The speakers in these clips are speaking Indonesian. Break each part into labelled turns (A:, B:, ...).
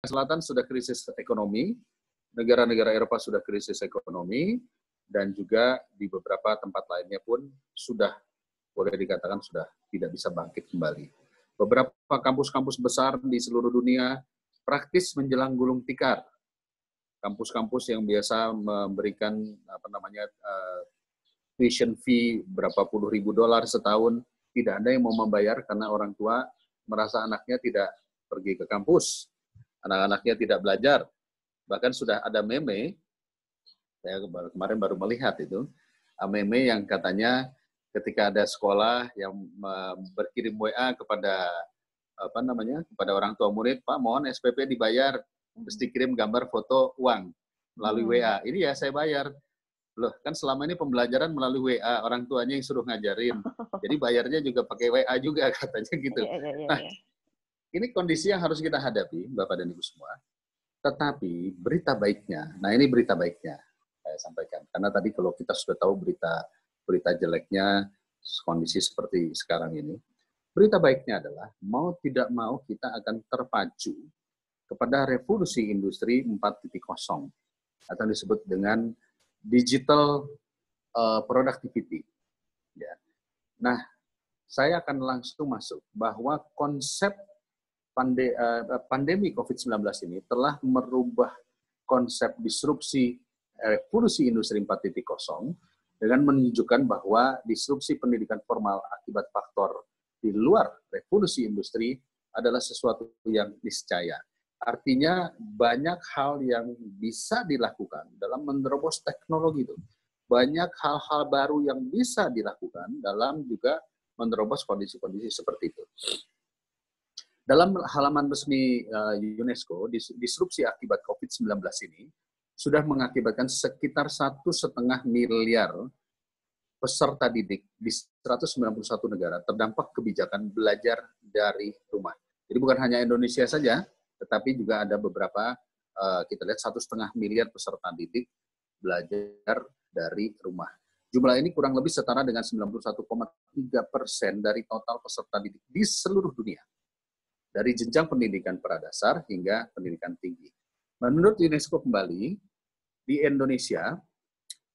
A: Selatan sudah krisis ekonomi, negara-negara Eropa sudah krisis ekonomi, dan juga di beberapa tempat lainnya pun sudah, boleh dikatakan sudah tidak bisa bangkit kembali. Beberapa kampus-kampus besar di seluruh dunia praktis menjelang gulung tikar. Kampus-kampus yang biasa memberikan tuition fee berapa puluh ribu dolar setahun, tidak ada yang mau membayar karena orang tua merasa anaknya tidak pergi ke kampus, anak-anaknya tidak belajar. Bahkan sudah ada meme, saya kemarin baru melihat itu, meme yang katanya ketika ada sekolah yang berkirim WA kepada kepada orang tua murid, Pak mohon SPP dibayar, mesti kirim gambar foto uang melalui WA. Ini ya saya bayar. Loh, kan selama ini pembelajaran melalui WA, orang tuanya yang suruh ngajarin. Jadi bayarnya juga pakai WA juga katanya gitu. Nah, ini kondisi yang harus kita hadapi, Bapak dan Ibu semua. Tetapi berita baiknya, nah ini berita baiknya saya sampaikan. Karena tadi kalau kita sudah tahu berita jeleknya kondisi seperti sekarang ini, berita baiknya adalah mau tidak mau kita akan terpacu kepada revolusi industri 4.0 atau disebut dengan digital productivity. Ya. Nah, saya akan langsung masuk bahwa konsep pandemi COVID-19 ini telah merubah konsep disrupsi revolusi industri 4.0 dengan menunjukkan bahwa disrupsi pendidikan formal akibat faktor di luar revolusi industri adalah sesuatu yang niscaya. Artinya banyak hal yang bisa dilakukan dalam menerobos teknologi itu. Banyak hal-hal baru yang bisa dilakukan dalam juga menerobos kondisi-kondisi seperti itu. Dalam halaman resmi UNESCO, disrupsi akibat COVID-19 ini sudah mengakibatkan sekitar 1,5 miliar peserta didik di 191 negara terdampak kebijakan belajar dari rumah. Jadi bukan hanya Indonesia saja, tetapi juga ada beberapa, kita lihat 1,5 miliar peserta didik belajar dari rumah. Jumlah ini kurang lebih setara dengan 91,3% dari total peserta didik di seluruh dunia, dari jenjang pendidikan pradasar hingga pendidikan tinggi. Menurut UNESCO kembali, di Indonesia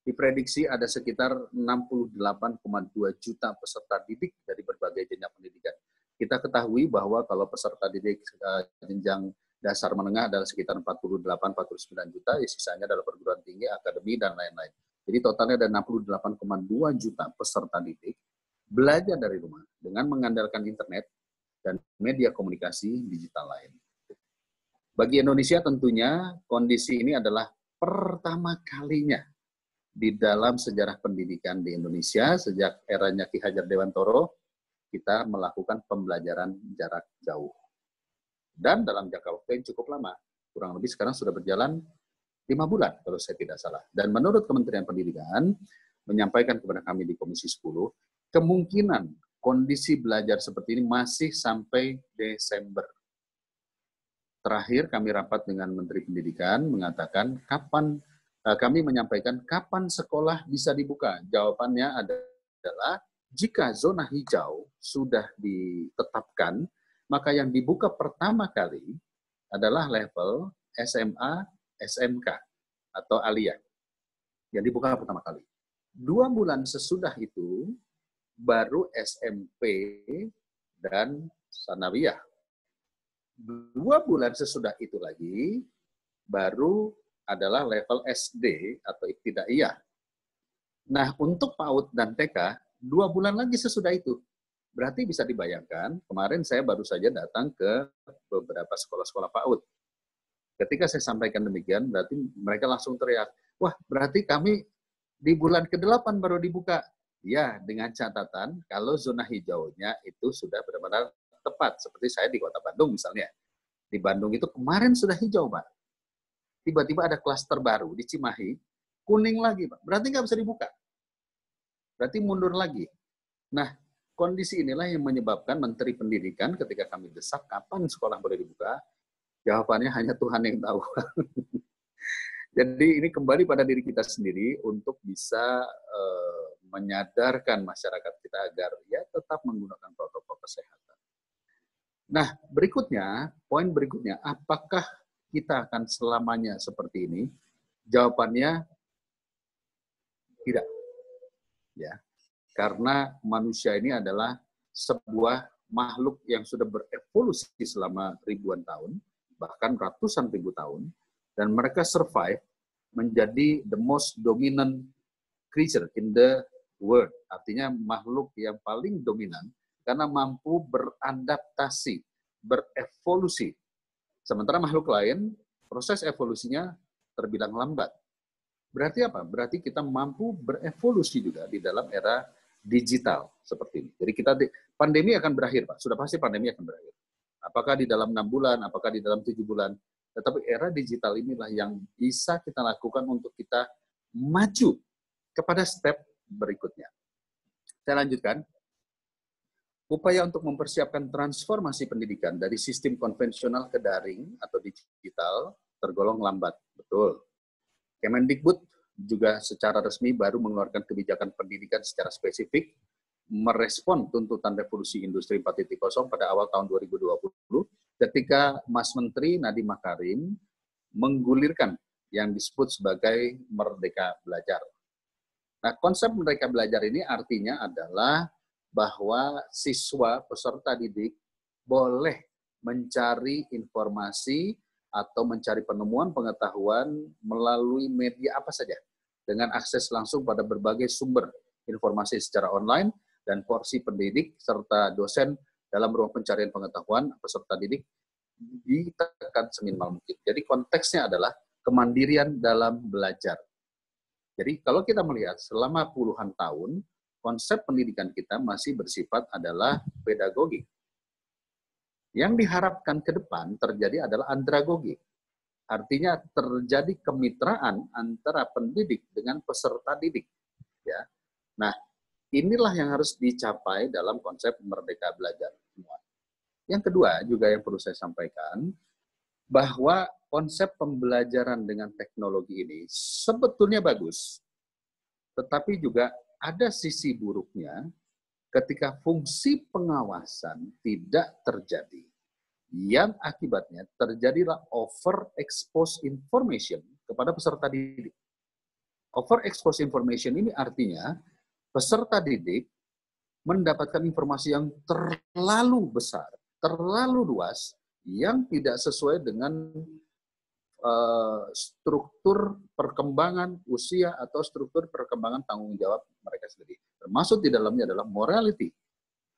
A: diprediksi ada sekitar 68,2 juta peserta didik dari berbagai jenjang pendidikan. Kita ketahui bahwa kalau peserta didik jenjang dasar menengah adalah sekitar 48-49 juta, sisanya adalah perguruan tinggi, akademi, dan lain-lain. Jadi totalnya ada 68,2 juta peserta didik belajar dari rumah dengan mengandalkan internet dan media komunikasi digital lain. Bagi Indonesia tentunya kondisi ini adalah pertama kalinya di dalam sejarah pendidikan di Indonesia sejak eranya Ki Hajar Dewantoro kita melakukan pembelajaran jarak jauh. Dan dalam jangka waktu yang cukup lama, kurang lebih sekarang sudah berjalan 5 bulan kalau saya tidak salah. Dan menurut Kementerian Pendidikan menyampaikan kepada kami di Komisi 10, kemungkinan kondisi belajar seperti ini masih sampai Desember. Terakhir kami rapat dengan Menteri Pendidikan mengatakan kami menyampaikan kapan sekolah bisa dibuka. Jawabannya adalah jika zona hijau sudah ditetapkan, maka yang dibuka pertama kali adalah level SMA, SMK atau Alia. Yang dibuka pertama kali. 2 bulan sesudah itu baru SMP dan Sanawiyah. 2 bulan sesudah itu lagi baru adalah level SD atau ibtidaiyah. Nah, untuk PAUD dan TK 2 bulan lagi sesudah itu. Berarti bisa dibayangkan, kemarin saya baru saja datang ke beberapa sekolah-sekolah PAUD. Ketika saya sampaikan demikian, berarti mereka langsung teriak, wah berarti kami di bulan ke-8 baru dibuka. Ya, dengan catatan kalau zona hijaunya itu sudah benar-benar tepat. Seperti saya di Kota Bandung misalnya. Di Bandung itu kemarin sudah hijau, Pak. Tiba-tiba ada klaster baru di Cimahi, kuning lagi, Pak. Berarti nggak bisa dibuka. Berarti mundur lagi. Nah, kondisi inilah yang menyebabkan Menteri Pendidikan ketika kami desak kapan sekolah boleh dibuka, jawabannya hanya Tuhan yang tahu. Jadi ini kembali pada diri kita sendiri untuk bisa menyadarkan masyarakat kita agar ya tetap menggunakan protokol kesehatan. Nah, berikutnya, poin berikutnya, apakah kita akan selamanya seperti ini? Jawabannya tidak. Ya. Karena manusia ini adalah sebuah makhluk yang sudah berevolusi selama ribuan tahun, bahkan ratusan ribu tahun, dan mereka survive menjadi the most dominant creature in the world. Artinya makhluk yang paling dominan karena mampu beradaptasi, berevolusi. Sementara makhluk lain, proses evolusinya terbilang lambat. Berarti apa? Berarti kita mampu berevolusi juga di dalam era digital seperti ini. Jadi pandemi akan berakhir, Pak. Sudah pasti pandemi akan berakhir. Apakah di dalam 6 bulan, apakah di dalam 7 bulan. Tetapi era digital inilah yang bisa kita lakukan untuk kita maju kepada step berikutnya. Saya lanjutkan. Upaya untuk mempersiapkan transformasi pendidikan dari sistem konvensional ke daring atau digital tergolong lambat. Betul. Kemendikbud juga secara resmi baru mengeluarkan kebijakan pendidikan secara spesifik merespon tuntutan revolusi industri 4.0 pada awal tahun 2020 ketika Mas Menteri Nadiem Makarim menggulirkan yang disebut sebagai Merdeka Belajar. Nah, konsep Merdeka Belajar ini artinya adalah bahwa siswa peserta didik boleh mencari informasi atau mencari penemuan pengetahuan melalui media apa saja, dengan akses langsung pada berbagai sumber informasi secara online, dan porsi pendidik serta dosen dalam ruang pencarian pengetahuan peserta didik ditekan seminimal mungkin. Jadi konteksnya adalah kemandirian dalam belajar. Jadi kalau kita melihat selama puluhan tahun, konsep pendidikan kita masih bersifat adalah pedagogi. Yang diharapkan ke depan terjadi adalah andragogi. Artinya terjadi kemitraan antara pendidik dengan peserta didik. Ya. Nah, inilah yang harus dicapai dalam konsep Merdeka Belajar. Yang kedua juga yang perlu saya sampaikan, bahwa konsep pembelajaran dengan teknologi ini sebetulnya bagus, tetapi juga ada sisi buruknya ketika fungsi pengawasan tidak terjadi, yang akibatnya terjadilah overexpose information kepada peserta didik. Overexpose information ini artinya peserta didik mendapatkan informasi yang terlalu besar, terlalu luas, yang tidak sesuai dengan struktur perkembangan usia atau struktur perkembangan tanggung jawab mereka sendiri. Termasuk di dalamnya adalah morality,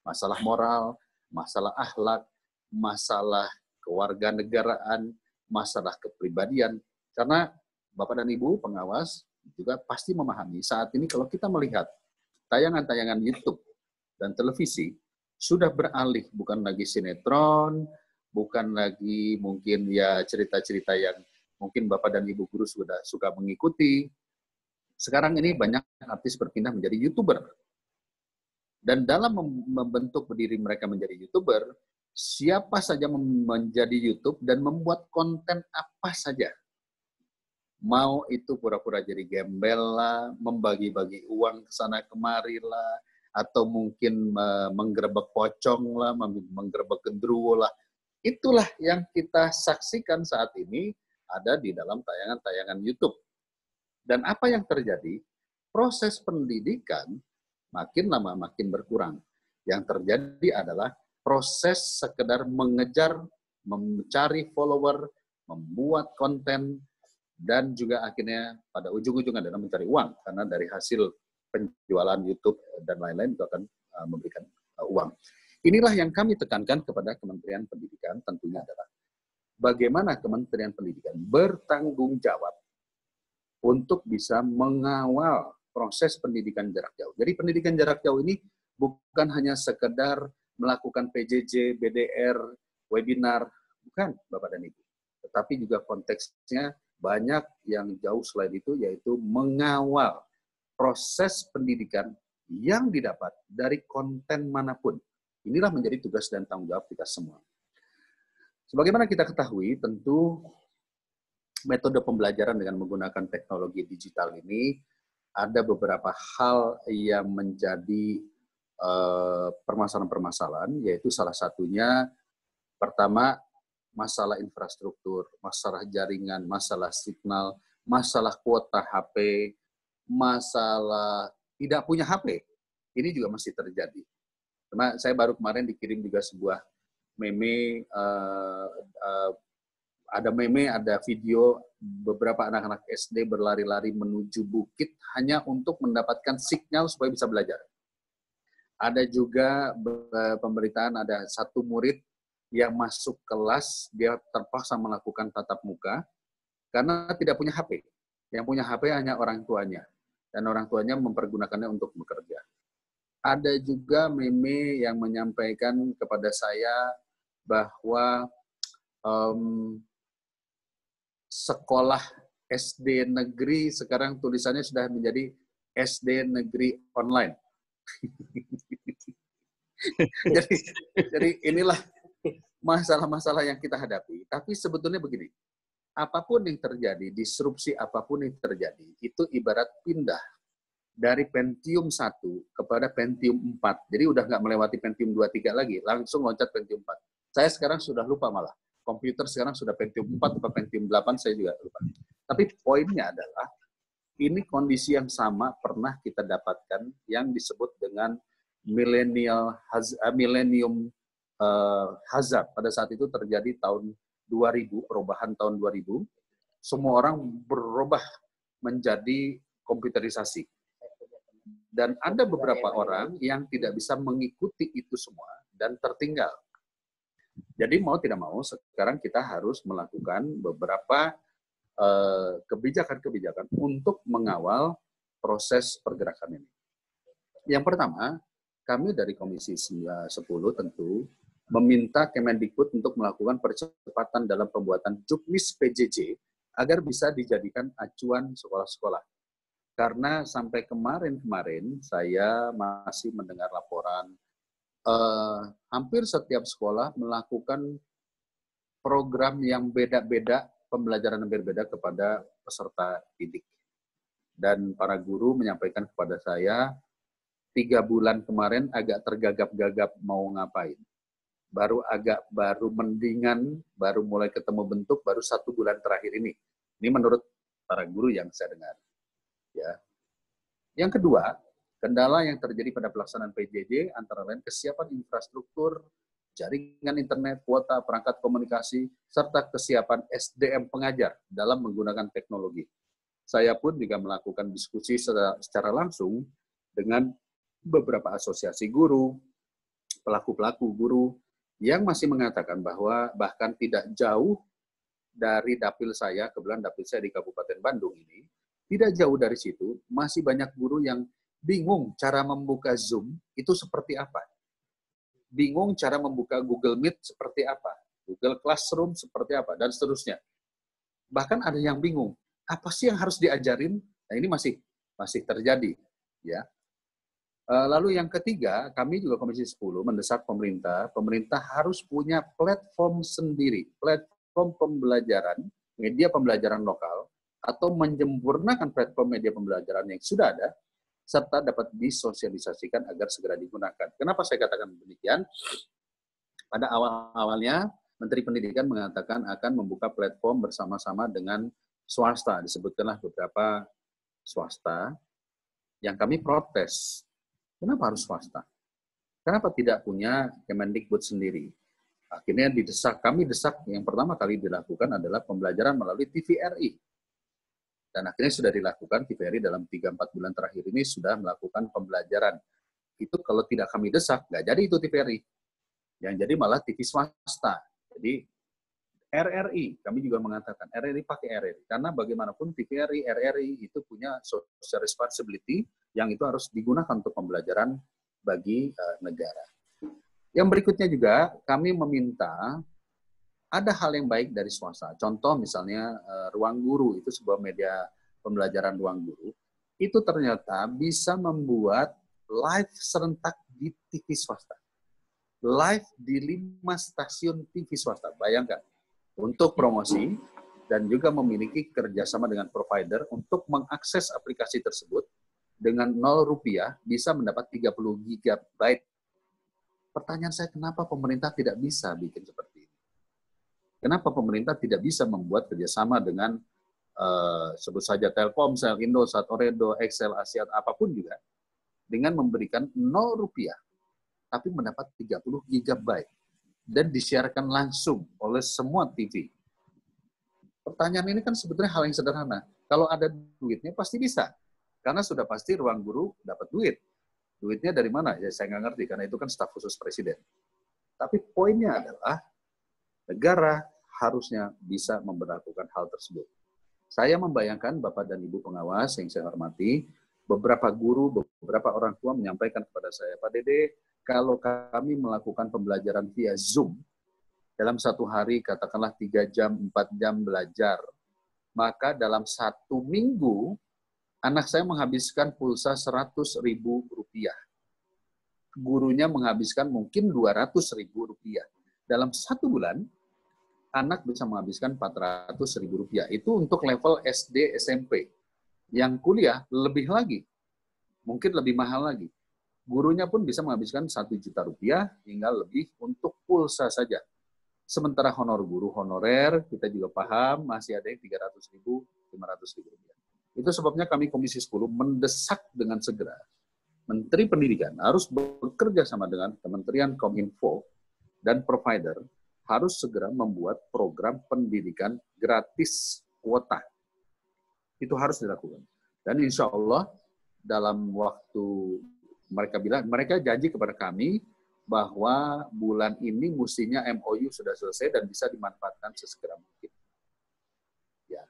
A: masalah moral, masalah akhlak, masalah kewarganegaraan, masalah kepribadian. Karena Bapak dan Ibu pengawas juga pasti memahami saat ini kalau kita melihat tayangan-tayangan YouTube dan televisi sudah beralih, bukan lagi sinetron, bukan lagi mungkin ya cerita-cerita yang mungkin Bapak dan Ibu guru sudah suka mengikuti. Sekarang ini banyak artis berpindah menjadi YouTuber. Dan dalam membentuk diri mereka menjadi YouTuber, siapa saja menjadi YouTube dan membuat konten apa saja. Mau itu pura-pura jadi gembel lah, membagi-bagi uang ke sana kemari lah, atau mungkin menggerebek pocong lah, menggerebek gendruwo lah. Itulah yang kita saksikan saat ini ada di dalam tayangan-tayangan YouTube. Dan apa yang terjadi? Proses pendidikan makin lama makin berkurang. Yang terjadi adalah proses sekedar mengejar, mencari follower, membuat konten, dan juga akhirnya pada ujung-ujung adalah mencari uang. Karena dari hasil penjualan YouTube dan lain-lain itu akan memberikan uang. Inilah yang kami tekankan kepada Kementerian Pendidikan, tentunya adalah bagaimana Kementerian Pendidikan bertanggung jawab untuk bisa mengawal proses pendidikan jarak jauh. Jadi pendidikan jarak jauh ini bukan hanya sekedar melakukan PJJ, BDR, webinar, bukan Bapak dan Ibu. Tetapi juga konteksnya banyak yang jauh selain itu, yaitu mengawal proses pendidikan yang didapat dari konten manapun. Inilah menjadi tugas dan tanggung jawab kita semua. Sebagaimana kita ketahui, tentu metode pembelajaran dengan menggunakan teknologi digital ini ada beberapa hal yang menjadi permasalahan-permasalahan, yaitu salah satunya pertama masalah infrastruktur, masalah jaringan, masalah signal, masalah kuota HP, masalah tidak punya HP. Ini juga masih terjadi. Karena saya baru kemarin dikirim juga sebuah meme, ada video beberapa anak-anak SD berlari-lari menuju bukit hanya untuk mendapatkan sinyal supaya bisa belajar. Ada juga pemberitaan, ada satu murid yang masuk kelas, dia terpaksa melakukan tatap muka karena tidak punya HP. Yang punya HP hanya orang tuanya, dan orang tuanya mempergunakannya untuk bekerja. Ada juga meme yang menyampaikan kepada saya bahwa sekolah SD negeri sekarang tulisannya sudah menjadi SD negeri online. jadi inilah masalah-masalah yang kita hadapi. Tapi sebetulnya begini, apapun yang terjadi, disrupsi apapun yang terjadi, itu ibarat pindah dari Pentium 1 kepada Pentium 4. Jadi udah nggak melewati Pentium 2, 3 lagi, langsung loncat Pentium 4. Saya sekarang sudah lupa malah. Komputer sekarang sudah Pentium 4 atau Pentium 8, saya juga lupa. Tapi poinnya adalah, ini kondisi yang sama pernah kita dapatkan yang disebut dengan millennium hazard. Pada saat itu terjadi tahun 2000, perubahan tahun 2000, semua orang berubah menjadi komputerisasi. Dan ada beberapa orang yang tidak bisa mengikuti itu semua dan tertinggal. Jadi mau tidak mau, sekarang kita harus melakukan beberapa kebijakan-kebijakan untuk mengawal proses pergerakan ini. Yang pertama, kami dari Komisi 10 tentu meminta Kemendikbud untuk melakukan percepatan dalam pembuatan Juknis PJJ agar bisa dijadikan acuan sekolah-sekolah. Karena sampai kemarin saya masih mendengar laporan hampir setiap sekolah melakukan program yang beda-beda, pembelajaran yang berbeda kepada peserta didik. Dan para guru menyampaikan kepada saya, 3 bulan kemarin agak tergagap-gagap mau ngapain. Baru mendingan, baru mulai ketemu bentuk, baru 1 bulan terakhir ini. Ini menurut para guru yang saya dengar. Ya. Yang kedua, kendala yang terjadi pada pelaksanaan PJJ antara lain kesiapan infrastruktur, jaringan internet, kuota, perangkat komunikasi, serta kesiapan SDM pengajar dalam menggunakan teknologi. Saya pun juga melakukan diskusi secara langsung dengan beberapa asosiasi guru, pelaku-pelaku guru, yang masih mengatakan bahwa bahkan tidak jauh dari dapil saya, kebetulan dapil saya di Kabupaten Bandung ini, tidak jauh dari situ, masih banyak guru yang bingung cara membuka Zoom itu seperti apa. Bingung cara membuka Google Meet seperti apa, Google Classroom seperti apa, dan seterusnya. Bahkan ada yang bingung, apa sih yang harus diajarin? Nah, ini masih terjadi. Ya. Lalu yang ketiga, kami juga Komisi 10 mendesak pemerintah harus punya platform sendiri, platform pembelajaran, media pembelajaran lokal, atau menyempurnakan platform media pembelajaran yang sudah ada, serta dapat disosialisasikan agar segera digunakan. Kenapa saya katakan demikian? Pada awal-awalnya, Menteri Pendidikan mengatakan akan membuka platform bersama-sama dengan swasta. Disebutkanlah beberapa swasta yang kami protes. Kenapa harus swasta? Kenapa tidak punya Kemendikbud sendiri? Akhirnya kami desak, yang pertama kali dilakukan adalah pembelajaran melalui TVRI. Dan akhirnya sudah dilakukan, TVRI dalam 3-4 bulan terakhir ini sudah melakukan pembelajaran. Itu kalau tidak kami desak, nggak jadi itu TVRI. Yang jadi malah TV swasta. Jadi RRI, kami juga mengatakan RRI pakai RRI. Karena bagaimanapun TVRI, RRI itu punya social responsibility yang itu harus digunakan untuk pembelajaran bagi negara. Yang berikutnya juga kami meminta ada hal yang baik dari swasta. Contoh misalnya Ruang Guru, itu sebuah media pembelajaran Ruang Guru. Itu ternyata bisa membuat live serentak di TV swasta. Live di 5 stasiun TV swasta. Bayangkan. Untuk promosi dan juga memiliki kerjasama dengan provider untuk mengakses aplikasi tersebut dengan Rp0 bisa mendapat 30 GB. Pertanyaan saya, kenapa pemerintah tidak bisa bikin seperti ini? Kenapa pemerintah tidak bisa membuat kerjasama dengan sebut saja Telkomsel, Indosat, Oredo, Excel, Asiat, apapun juga, dengan memberikan 0 rupiah, tapi mendapat 30 GB dan disiarkan langsung oleh semua TV. Pertanyaan ini kan sebetulnya hal yang sederhana. Kalau ada duitnya pasti bisa, karena sudah pasti ruang guru dapat duit. Duitnya dari mana? Ya saya nggak ngerti, karena itu kan staf khusus presiden. Tapi poinnya adalah negara harusnya bisa memberlakukan hal tersebut. Saya membayangkan Bapak dan Ibu pengawas yang saya hormati, beberapa guru, beberapa orang tua menyampaikan kepada saya, Pak Dede, kalau kami melakukan pembelajaran via Zoom, dalam satu hari katakanlah 3 jam, 4 jam belajar, maka dalam 1 minggu, anak saya menghabiskan pulsa Rp100.000. Gurunya menghabiskan mungkin Rp200.000. Dalam 1 bulan, anak bisa menghabiskan Rp400.000. Itu untuk level SD, SMP. Yang kuliah lebih lagi, mungkin lebih mahal lagi. Gurunya pun bisa menghabiskan Rp1 juta hingga lebih untuk pulsa saja. Sementara honor guru honorer, kita juga paham, masih ada yang Rp300.000, Rp500.000. Itu sebabnya kami Komisi 10 mendesak dengan segera Menteri Pendidikan harus bekerja sama dengan Kementerian Kominfo dan provider harus segera membuat program pendidikan gratis kuota. Itu harus dilakukan. Dan insya Allah dalam waktu mereka janji kepada kami bahwa bulan ini mestinya MOU sudah selesai dan bisa dimanfaatkan sesegera mungkin. Ya.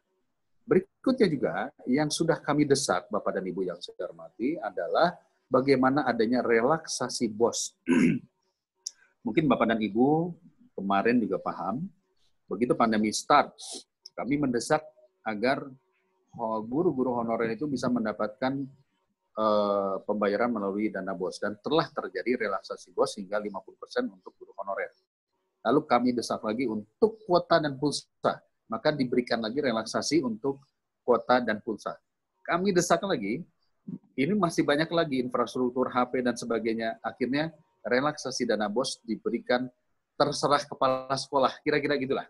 A: Berikutnya juga yang sudah kami desak Bapak dan Ibu yang saya hormati adalah bagaimana adanya relaksasi BOS. Mungkin Bapak dan Ibu kemarin juga paham, begitu pandemi start, kami mendesak agar guru-guru honorer itu bisa mendapatkan pembayaran melalui dana BOS, dan telah terjadi relaksasi BOS hingga 50% untuk guru honorer. Lalu kami desak lagi untuk kuota dan pulsa, maka diberikan lagi relaksasi untuk kuota dan pulsa. Kami desak lagi, ini masih banyak lagi infrastruktur HP dan sebagainya, akhirnya relaksasi dana BOS diberikan terserah kepala sekolah, kira-kira gitulah.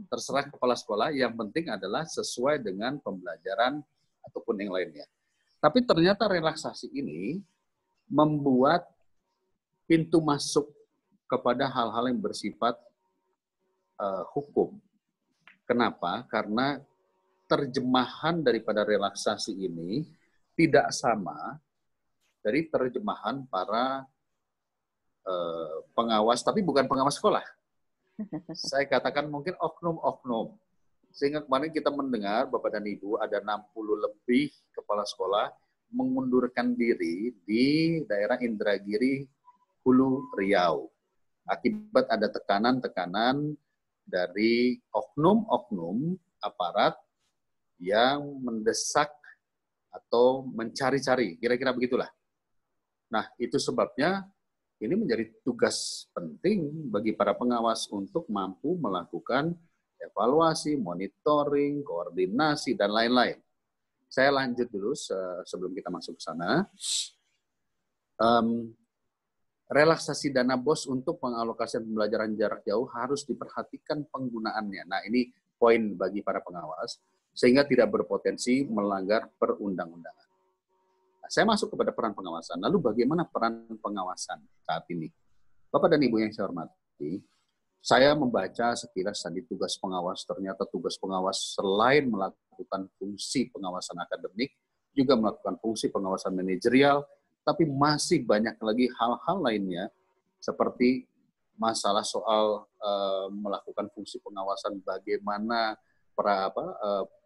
A: Terserah kepala sekolah, yang penting adalah sesuai dengan pembelajaran ataupun yang lainnya. Tapi ternyata relaksasi ini membuat pintu masuk kepada hal-hal yang bersifat hukum. Kenapa? Karena terjemahan daripada relaksasi ini tidak sama dari terjemahan para pengawas, tapi bukan pengawas sekolah. Saya katakan mungkin oknum-oknum. Sehingga kemarin kita mendengar, Bapak dan Ibu, ada 60 lebih kepala sekolah mengundurkan diri di daerah Indragiri, Hulu, Riau. Akibat ada tekanan-tekanan dari oknum-oknum aparat yang mendesak atau mencari-cari, kira-kira begitulah. Nah, itu sebabnya ini menjadi tugas penting bagi para pengawas untuk mampu melakukan evaluasi, monitoring, koordinasi, dan lain-lain. Saya lanjut dulu sebelum kita masuk ke sana. Relaksasi dana BOS untuk pengalokasian pembelajaran jarak jauh harus diperhatikan penggunaannya. Nah, ini poin bagi para pengawas, sehingga tidak berpotensi melanggar perundang-undangan. Nah, saya masuk kepada peran pengawasan. Lalu bagaimana peran pengawasan saat ini? Bapak dan Ibu yang saya hormati, saya membaca sekilas tadi tugas pengawas, ternyata tugas pengawas selain melakukan fungsi pengawasan akademik, juga melakukan fungsi pengawasan manajerial, tapi masih banyak lagi hal-hal lainnya, seperti masalah soal melakukan fungsi pengawasan bagaimana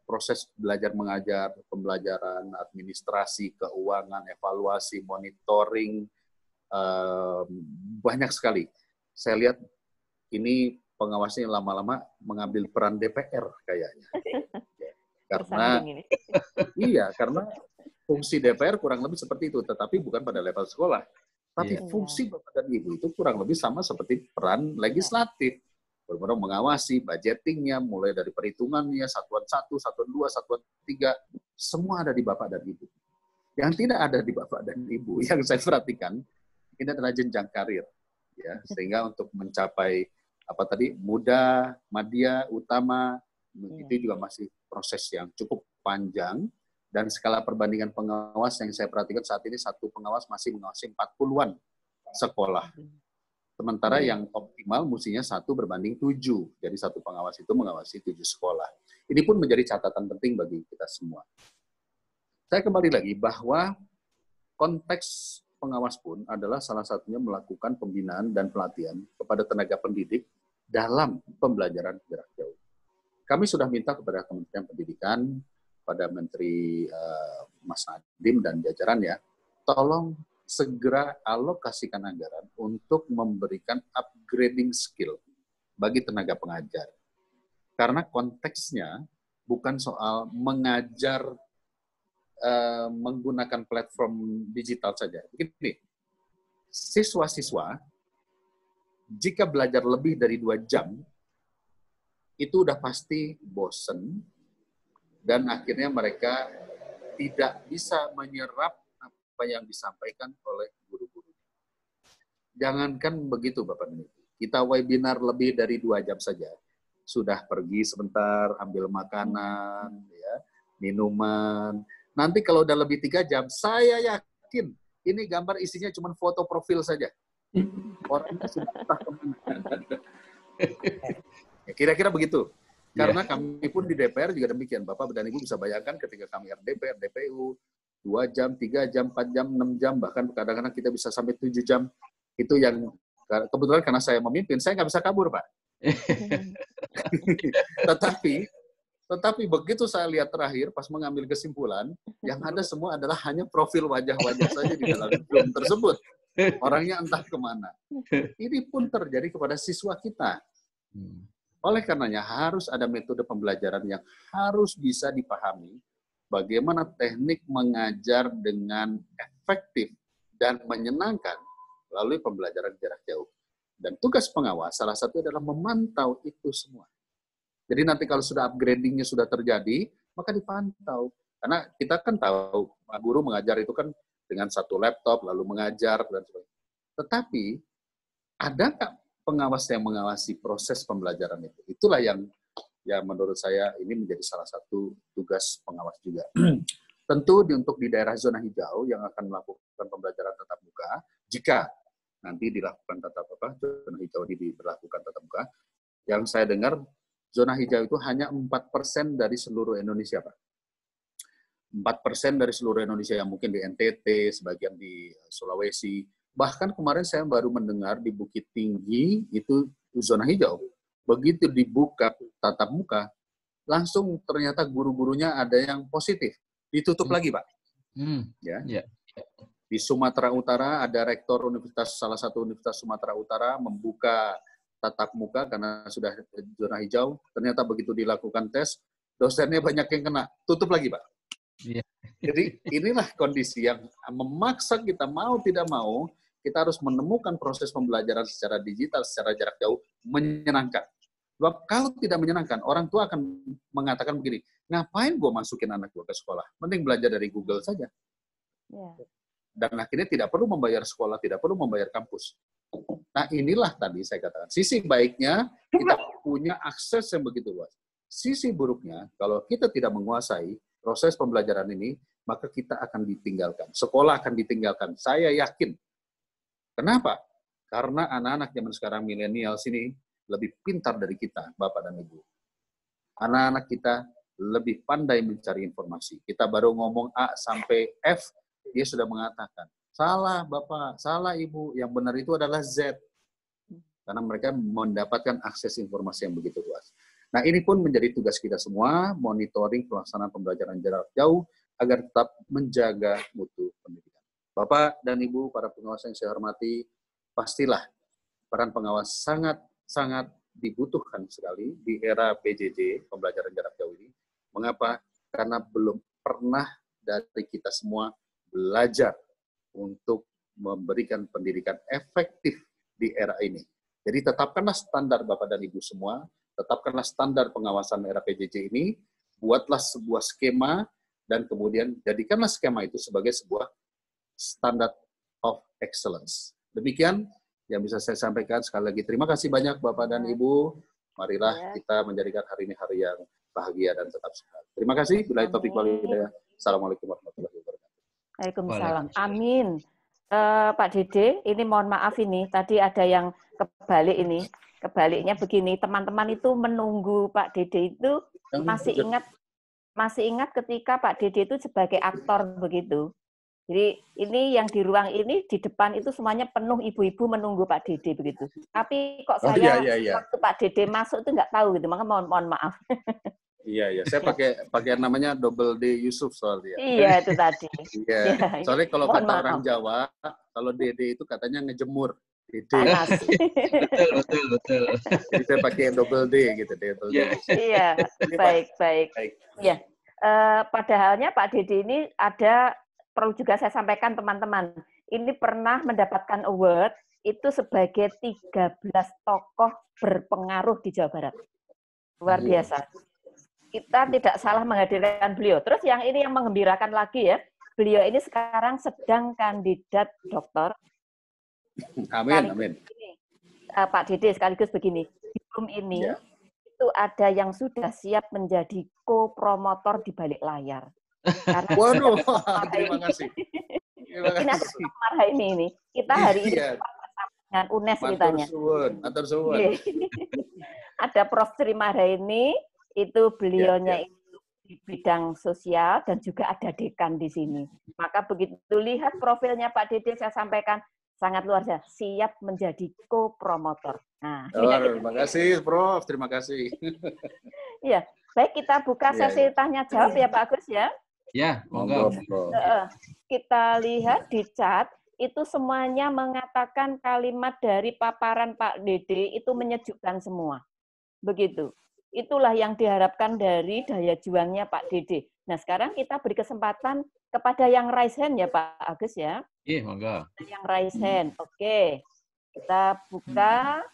A: proses belajar mengajar, pembelajaran, administrasi, keuangan, evaluasi, monitoring, banyak sekali. Saya lihat ini pengawasnya lama-lama mengambil peran DPR kayaknya. Karena iya, karena fungsi DPR kurang lebih seperti itu, tetapi bukan pada level sekolah. Tapi fungsi Bapak dan Ibu itu kurang lebih sama seperti peran legislatif. Benar-benar mengawasi budgetingnya, mulai dari perhitungannya, satuan 1, satuan 2, satuan 3, semua ada di Bapak dan Ibu. Yang tidak ada di Bapak dan Ibu, yang saya perhatikan, ini adalah jenjang karir. Ya, sehingga untuk mencapai apa tadi, muda, madya, utama, itu juga masih proses yang cukup panjang. Dan skala perbandingan pengawas yang saya perhatikan saat ini, satu pengawas masih mengawasi 40-an sekolah. Sementara yang optimal mestinya 1 berbanding 7. Jadi satu pengawas itu mengawasi 7 sekolah. Ini pun menjadi catatan penting bagi kita semua. Saya kembali lagi bahwa konteks pengawas pun adalah salah satunya melakukan pembinaan dan pelatihan kepada tenaga pendidik dalam pembelajaran jarak jauh. Kami sudah minta kepada Kementerian Pendidikan, pada Menteri Mas Nadiem dan jajarannya, tolong segera alokasikan anggaran untuk memberikan upgrading skill bagi tenaga pengajar. Karena konteksnya bukan soal mengajar menggunakan platform digital saja. Begini, siswa-siswa jika belajar lebih dari 2 jam, itu udah pasti bosen, dan akhirnya mereka tidak bisa menyerap apa yang disampaikan oleh guru-guru. Jangankan begitu, Bapak dan Ibu. Kita webinar lebih dari 2 jam saja. Sudah pergi sebentar, ambil makanan, ya, minuman. Nanti kalau udah lebih 3 jam, saya yakin ini gambar isinya cuma foto profil saja. Orangnya sudah entah kemana. Kira-kira begitu. Karena kami pun di DPR juga demikian. Bapak dan Ibu bisa bayangkan ketika kami RDP, RDPU, 2 jam, 3 jam, 4 jam, 6 jam, bahkan kadang-kadang kita bisa sampai 7 jam. Itu yang kebetulan karena saya memimpin, saya nggak bisa kabur, Pak. Tetapi begitu saya lihat terakhir, pas mengambil kesimpulan, yang ada semua adalah hanya profil wajah-wajah saja di dalam Zoom tersebut. Orangnya entah kemana. Ini pun terjadi kepada siswa kita. Oleh karenanya harus ada metode pembelajaran yang harus bisa dipahami bagaimana teknik mengajar dengan efektif dan menyenangkan melalui pembelajaran jarak jauh. Dan tugas pengawas salah satu adalah memantau itu semua. Jadi nanti kalau sudah upgrading-nya sudah terjadi, maka dipantau. Karena kita kan tahu, guru mengajar itu kan dengan satu laptop, lalu mengajar, dan sebagainya. Tetapi, ada nggak pengawas yang mengawasi proses pembelajaran itu? Itulah yang menurut saya ini menjadi salah satu tugas pengawas juga. Tentu untuk di daerah zona hijau yang akan melakukan pembelajaran tatap muka, jika nanti dilakukan zona hijau ini diberlakukan tatap muka, yang saya dengar zona hijau itu hanya 4% dari seluruh Indonesia, Pak. 4% dari seluruh Indonesia, yang mungkin di NTT, sebagian di Sulawesi. Bahkan kemarin saya baru mendengar di Bukit Tinggi itu zona hijau. Begitu dibuka tatap muka, langsung ternyata guru-gurunya ada yang positif. Ditutup lagi, Pak. Ya. Di Sumatera Utara ada rektor salah satu universitas Sumatera Utara membuka tatap muka karena sudah zona hijau. Ternyata begitu dilakukan tes, dosennya banyak yang kena. Tutup lagi, Pak. Jadi inilah kondisi yang memaksa kita mau tidak mau, kita harus menemukan proses pembelajaran secara digital, secara jarak jauh, menyenangkan. Sebab kalau tidak menyenangkan, orang tua akan mengatakan begini, ngapain gue masukin anak gue ke sekolah? Mending belajar dari Google saja. Dan akhirnya tidak perlu membayar sekolah, tidak perlu membayar kampus. Nah inilah tadi saya katakan, sisi baiknya kita punya akses yang begitu luas. Sisi buruknya, kalau kita tidak menguasai proses pembelajaran ini, maka kita akan ditinggalkan. Sekolah akan ditinggalkan. Saya yakin. Kenapa? Karena anak-anak zaman sekarang milenial sini lebih pintar dari kita, Bapak dan Ibu. Anak-anak kita lebih pandai mencari informasi. Kita baru ngomong A sampai F, dia sudah mengatakan, salah Bapak, salah Ibu, yang benar itu adalah Z. Karena mereka mendapatkan akses informasi yang begitu luas. Nah ini pun menjadi tugas kita semua, monitoring pelaksanaan pembelajaran jarak jauh, agar tetap menjaga mutu pendidikan. Bapak dan Ibu, para pengawas yang saya hormati, pastilah peran pengawas sangat dibutuhkan sekali di era PJJ, pembelajaran jarak jauh ini. Mengapa? Karena belum pernah dari kita semua belajar untuk memberikan pendidikan efektif di era ini. Jadi tetapkanlah standar Bapak dan Ibu semua, tetapkanlah standar pengawasan era PJJ ini, buatlah sebuah skema, dan kemudian jadikanlah skema itu sebagai sebuah standard of excellence. Demikian yang bisa saya sampaikan. Sekali lagi terima kasih banyak Bapak dan Ibu. Marilah kita menjadikan hari ini hari yang bahagia dan tetap sehat. Terima kasih. Bila topik walhidayah. Assalamualaikum warahmatullahi wabarakatuh.
B: Waalaikumsalam. Amin. Pak Dede, ini mohon maaf ini, tadi ada yang kebalik ini. Kebaliknya begini, teman-teman itu menunggu Pak Dede itu masih ingat ketika Pak Dede itu sebagai aktor begitu. Jadi ini yang di ruang ini, di depan itu semuanya penuh ibu-ibu menunggu Pak Dede begitu. Tapi kok saya waktu Pak Dede masuk itu nggak tahu gitu, maka mohon maaf.
A: Iya, saya pakai namanya double D Yusuf soalnya.
B: Iya, itu tadi.
A: Iya. Soalnya kalau kata orang Jawa, kalau Dede itu katanya ngejemur.
B: Panas.
C: Betul.
A: Jadi saya pakai double D gitu.
B: Iya, baik. Ya, padahalnya Pak Dede ini perlu juga saya sampaikan teman-teman, ini pernah mendapatkan award itu sebagai 13 tokoh berpengaruh di Jawa Barat. Luar biasa. Kita tidak salah menghadirkan beliau. Terus yang ini yang menggembirakan lagi ya, beliau ini sekarang sedang kandidat doktor.
A: Amin.
B: Pak Dede sekaligus begini, di room ini itu ada yang sudah siap menjadi co-promotor di balik layar. Karena
A: waduh, terima kasih.
B: Ini ada marah ini. Kita hari ini dengan UNES ceritanya.
A: Matur suwun.
B: Ada Prof. Sri Marhaini, itu beliaunya itu di bidang sosial dan juga ada dekan di sini. Maka begitu lihat profilnya Pak Dede, saya sampaikan sangat luar biasa, siap menjadi co-promotor. Nah,
A: terima kasih Prof, terima kasih.
B: Iya, baik kita buka sesi tanya jawab ya Pak Agus ya.
C: Ya, monggo.
B: Kita lihat di chat itu semuanya mengatakan kalimat dari paparan Pak Dede itu menyejukkan semua. Begitu. Itulah yang diharapkan dari daya juangnya Pak Dede. Nah, sekarang kita beri kesempatan kepada yang raise hand ya Pak Agus ya.
C: Iya, monggo.
B: Yang raise hand. Oke. Kita buka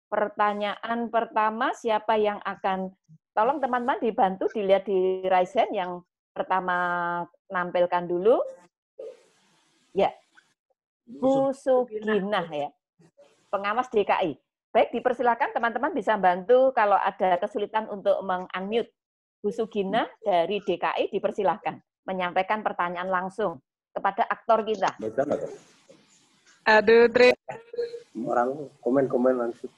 B: pertanyaan pertama, siapa yang akan, tolong teman-teman dibantu dilihat di raise hand yang pertama nampilkan dulu. Ya. Bu Suginah ya. Pengawas DKI. Baik, dipersilakan teman-teman bisa bantu kalau ada kesulitan untuk meng-unmute. Bu Sugina dari DKI dipersilakan menyampaikan pertanyaan langsung kepada aktor kita.
D: Aduh,
E: orang komen langsung.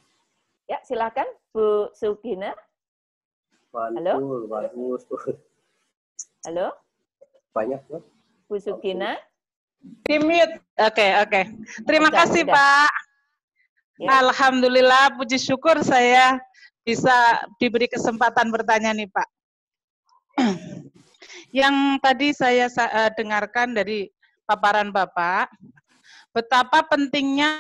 B: Ya, silakan Bu Sugina. Halo?
E: Bagus.
B: Halo?
E: Banyak, Bu.
B: Bu Sugina.
D: Di mute. Oke. Terima kasih, Pak. Ya. Alhamdulillah, puji syukur saya bisa diberi kesempatan bertanya nih Pak. Yang tadi saya dengarkan dari paparan Bapak, betapa pentingnya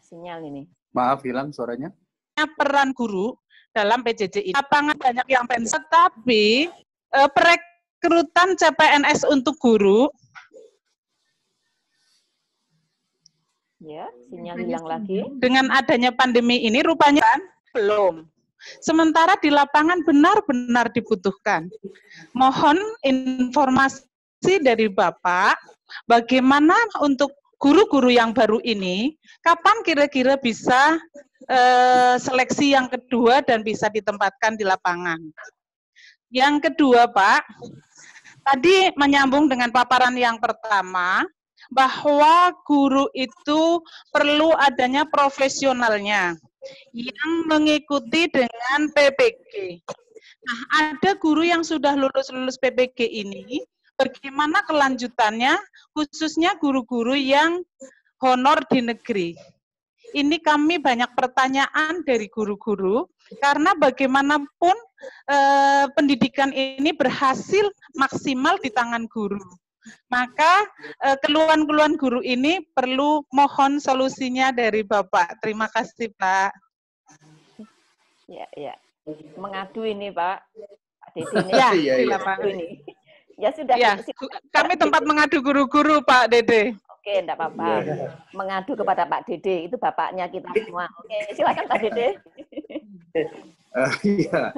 B: sinyal ini.
A: Maaf, hilang suaranya.
D: Peran guru dalam PJJ ini. Lapangan banyak yang pensiun, tapi perekrutan CPNS untuk guru.
B: Ya, sinyal hilang lagi.
D: Dengan adanya pandemi ini rupanya belum. Sementara di lapangan benar-benar dibutuhkan. Mohon informasi dari Bapak, bagaimana untuk guru-guru yang baru ini, kapan kira-kira bisa seleksi yang kedua dan bisa ditempatkan di lapangan. Yang kedua, Pak, tadi menyambung dengan paparan yang pertama, bahwa guru itu perlu adanya profesionalnya yang mengikuti dengan PPG. Nah, ada guru yang sudah lulus PPG ini, bagaimana kelanjutannya, khususnya guru-guru yang honor di negeri. Ini kami banyak pertanyaan dari guru-guru, karena bagaimanapun pendidikan ini berhasil maksimal di tangan guru. Maka keluhan-keluhan guru ini perlu mohon solusinya dari Bapak. Terima kasih, Pak.
B: Ya. Mengadu ini, Pak. Pak Dede ini.
D: Ya,
B: ini. Ya sudah.
D: Ya, kami tempat mengadu guru-guru, Pak Dede.
B: Oke, enggak apa-apa. Mengadu kepada Pak Dede, itu bapaknya kita semua. Oke, silakan Pak Dede.
A: Iya.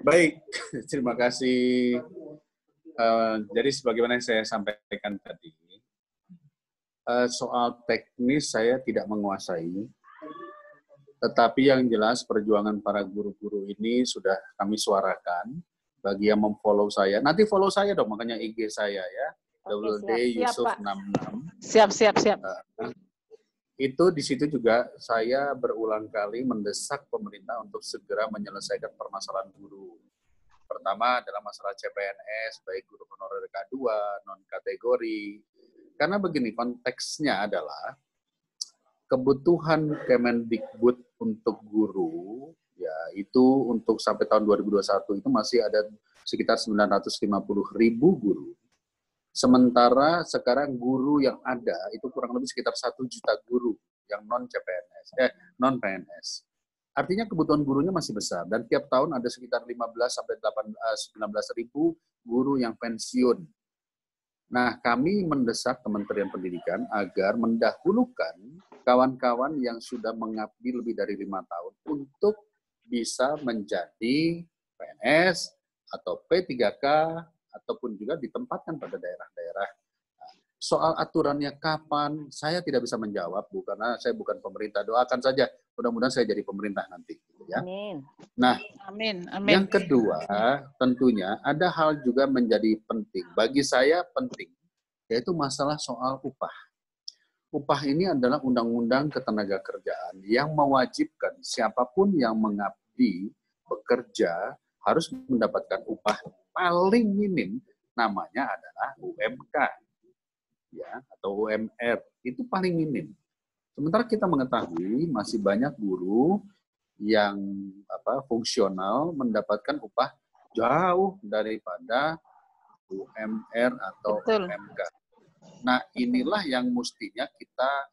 A: Baik, terima kasih. Jadi sebagaimana yang saya sampaikan tadi, Soal teknis saya tidak menguasai, tetapi yang jelas perjuangan para guru-guru ini sudah kami suarakan. Bagi yang memfollow saya, nanti follow saya dong, makanya IG saya ya,
B: Oke,
A: WD Yusuf 66.
D: Siap.
A: Itu di situ juga saya berulang kali mendesak pemerintah untuk segera menyelesaikan permasalahan guru. Pertama adalah masalah CPNS, baik guru honorer K2, non-kategori. Karena begini, konteksnya adalah kebutuhan Kemendikbud untuk guru, ya itu untuk sampai tahun 2021 itu masih ada sekitar 950.000 guru. Sementara sekarang guru yang ada itu kurang lebih sekitar 1 juta guru yang non-PNS. Artinya kebutuhan gurunya masih besar dan tiap tahun ada sekitar 15 sampai 19.000 guru yang pensiun. Nah, kami mendesak Kementerian Pendidikan agar mendahulukan kawan-kawan yang sudah mengabdi lebih dari 5 tahun untuk bisa menjadi PNS atau P3K ataupun juga ditempatkan pada daerah-daerah. Soal aturannya kapan, saya tidak bisa menjawab, Bu, karena saya bukan pemerintah. Doakan saja, mudah-mudahan saya jadi pemerintah nanti. Ya.
B: Amin.
A: Nah,
D: Amin.
A: yang kedua, tentunya ada hal juga menjadi penting. Bagi saya penting, yaitu masalah soal upah. Upah ini adalah undang-undang ketenagakerjaan yang mewajibkan siapapun yang mengabdi bekerja harus mendapatkan upah paling minim, namanya adalah UMK, ya, atau UMR, itu paling minim. Sementara kita mengetahui masih banyak guru yang fungsional mendapatkan upah jauh daripada UMR atau UMK. Nah, inilah yang mestinya kita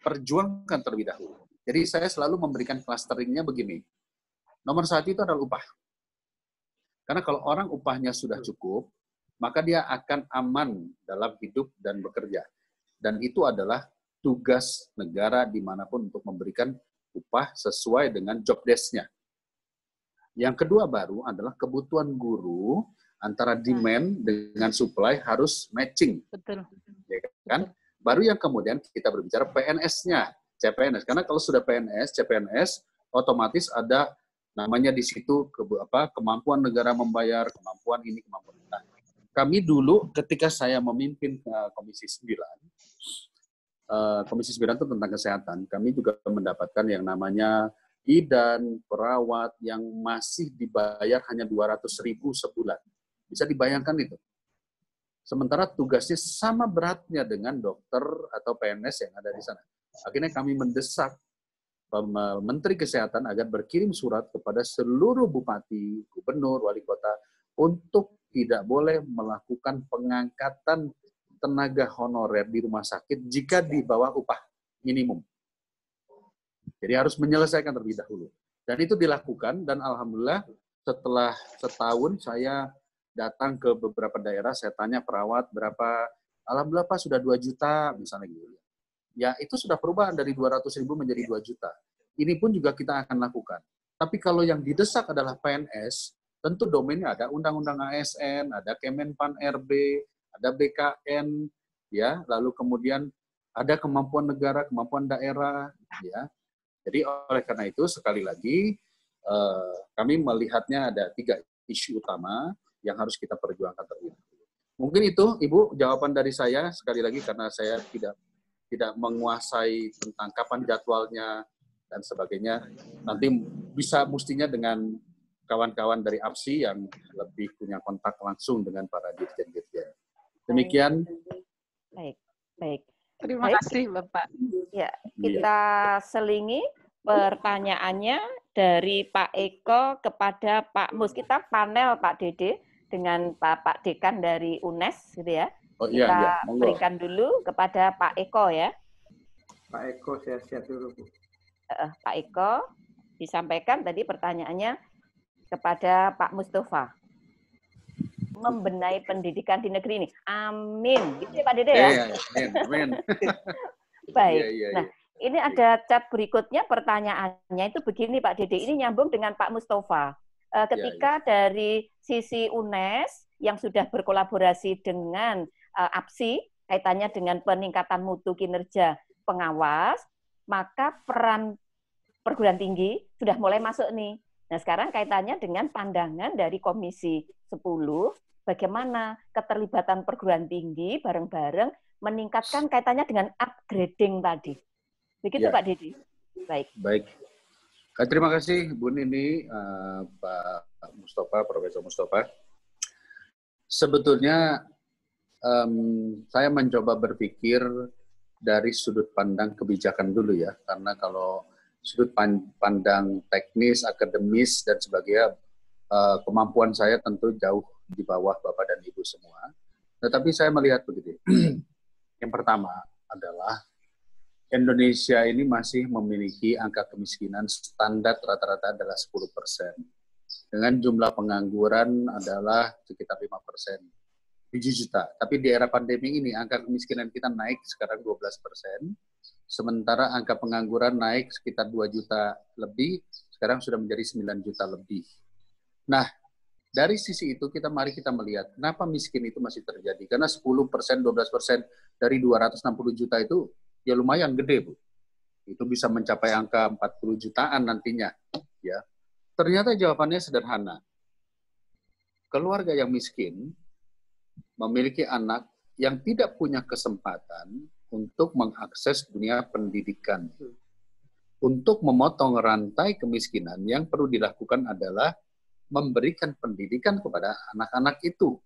A: perjuangkan terlebih dahulu. Jadi saya selalu memberikan clusteringnya begini. Nomor 1 itu adalah upah. Karena kalau orang upahnya sudah cukup, maka dia akan aman dalam hidup dan bekerja. Dan itu adalah tugas negara dimanapun untuk memberikan upah sesuai dengan job desk-nya. Yang kedua baru adalah kebutuhan guru antara demand dengan supply harus matching.
D: Betul.
A: Ya kan? Baru yang kemudian kita berbicara PNS-nya, CPNS. Karena kalau sudah PNS, CPNS, otomatis ada namanya di situ kemampuan negara membayar, kemampuan ini, kemampuan itu. Nah, kami dulu ketika saya memimpin Komisi 9, Komisi 9 itu tentang kesehatan, kami juga mendapatkan yang namanya bidan, perawat yang masih dibayar hanya 200.000 sebulan. Bisa dibayangkan itu. Sementara tugasnya sama beratnya dengan dokter atau PNS yang ada di sana. Akhirnya kami mendesak Menteri Kesehatan agar berkirim surat kepada seluruh bupati, gubernur, wali kota untuk tidak boleh melakukan pengangkatan tenaga honorer di rumah sakit jika di bawah upah minimum. Jadi harus menyelesaikan terlebih dahulu. Dan itu dilakukan dan alhamdulillah setelah setahun saya datang ke beberapa daerah, saya tanya perawat berapa, alhamdulillah Pak sudah 2 juta misalnya gitu. Ya itu sudah perubahan dari 200.000 menjadi 2 juta. Ini pun juga kita akan lakukan. Tapi kalau yang didesak adalah PNS, tentu domainnya ada Undang-Undang ASN, ada Kemenpan RB, ada BKN, ya, lalu kemudian ada kemampuan negara, kemampuan daerah, ya. Jadi oleh karena itu sekali lagi kami melihatnya ada 3 isu utama yang harus kita perjuangkan terlebih dahulu. Mungkin itu, Ibu, jawaban dari saya sekali lagi karena saya tidak menguasai tentang kapan jadwalnya dan sebagainya. Nanti bisa mestinya dengan kawan-kawan dari APSI yang lebih punya kontak langsung dengan para dirjen-dirjen. Demikian.
B: Baik.
D: Terima kasih, Bapak.
B: Ya, kita selingi pertanyaannya dari Pak Eko kepada Pak Mus. Kita panel Pak Dede dengan Pak Dekan dari UNES, gitu ya.
A: Oh, iya,
B: kita berikan dulu kepada Pak Eko ya.
E: Pak Eko, saya siap dulu, Bu.
B: Pak Eko, disampaikan tadi pertanyaannya kepada Pak Mustafa. Membenahi pendidikan di negeri ini. Amin. Gitu ya Pak Dede ya?
A: Amin.
B: Baik. Nah, ini ada chat berikutnya, pertanyaannya itu begini Pak Dede, ini nyambung dengan Pak Mustafa. Ketika dari sisi UNES yang sudah berkolaborasi dengan APSI, kaitannya dengan peningkatan mutu kinerja pengawas, maka peran perguruan tinggi sudah mulai masuk nih. Nah, sekarang kaitannya dengan pandangan dari Komisi 10, bagaimana keterlibatan perguruan tinggi bareng-bareng meningkatkan kaitannya dengan upgrading tadi. Begitu
A: Ya.
B: Pak Didi. Baik.
A: Baik. Terima kasih Bu Nini, Pak Mustafa, Profesor Mustafa. Sebetulnya saya mencoba berpikir dari sudut pandang kebijakan dulu ya, karena kalau sudut pandang teknis, akademis, dan sebagainya, kemampuan saya tentu jauh di bawah Bapak dan Ibu semua. Tetapi saya melihat begini, yang pertama adalah Indonesia ini masih memiliki angka kemiskinan standar rata-rata adalah 10%. Dengan jumlah pengangguran adalah sekitar 5%. 7 juta. Tapi di era pandemi ini angka kemiskinan kita naik sekarang 12%. Sementara angka pengangguran naik sekitar 2 juta lebih, sekarang sudah menjadi 9 juta lebih. Nah, dari sisi itu mari kita melihat kenapa miskin itu masih terjadi. Karena 10%, 12% dari 260 juta itu ya lumayan gede, Bu. Itu bisa mencapai angka 40 jutaan nantinya. Ya. Ternyata jawabannya sederhana. Keluarga yang miskin memiliki anak yang tidak punya kesempatan untuk mengakses dunia pendidikan. Untuk memotong rantai kemiskinan, yang perlu dilakukan adalah memberikan pendidikan kepada anak-anak itu.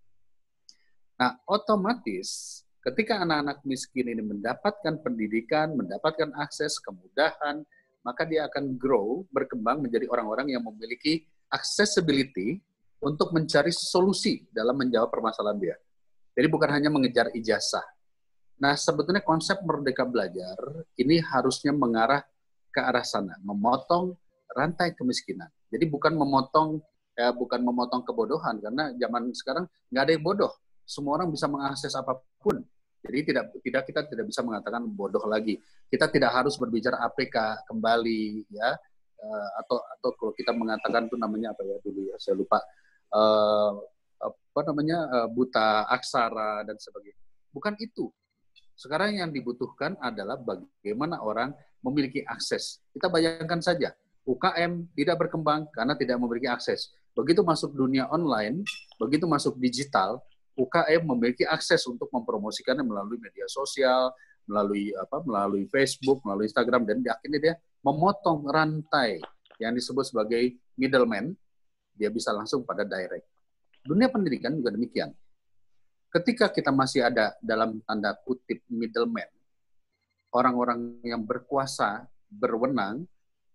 A: Nah, otomatis ketika anak-anak miskin ini mendapatkan pendidikan, mendapatkan akses, kemudahan, maka dia akan grow, berkembang menjadi orang-orang yang memiliki accessibility untuk mencari solusi dalam menjawab permasalahan dia. Jadi bukan hanya mengejar ijazah. Nah, sebetulnya konsep Merdeka Belajar ini harusnya mengarah ke arah sana, memotong rantai kemiskinan. Jadi bukan memotong kebodohan, karena zaman sekarang nggak ada yang bodoh. Semua orang bisa mengakses apapun. Jadi kita tidak bisa mengatakan bodoh lagi. Kita tidak harus berbicara APK kembali, ya, atau kalau kita mengatakan itu namanya apa ya dulu ya, saya lupa, buta aksara dan sebagainya. Bukan itu. Sekarang yang dibutuhkan adalah bagaimana orang memiliki akses. Kita bayangkan saja, UKM tidak berkembang karena tidak memiliki akses. Begitu masuk dunia online, begitu masuk digital, UKM memiliki akses untuk mempromosikannya melalui media sosial, melalui Facebook, melalui Instagram, dan akhirnya dia memotong rantai yang disebut sebagai middleman, dia bisa langsung pada direct. Dunia pendidikan juga demikian. Ketika kita masih ada dalam tanda kutip middleman, orang-orang yang berkuasa, berwenang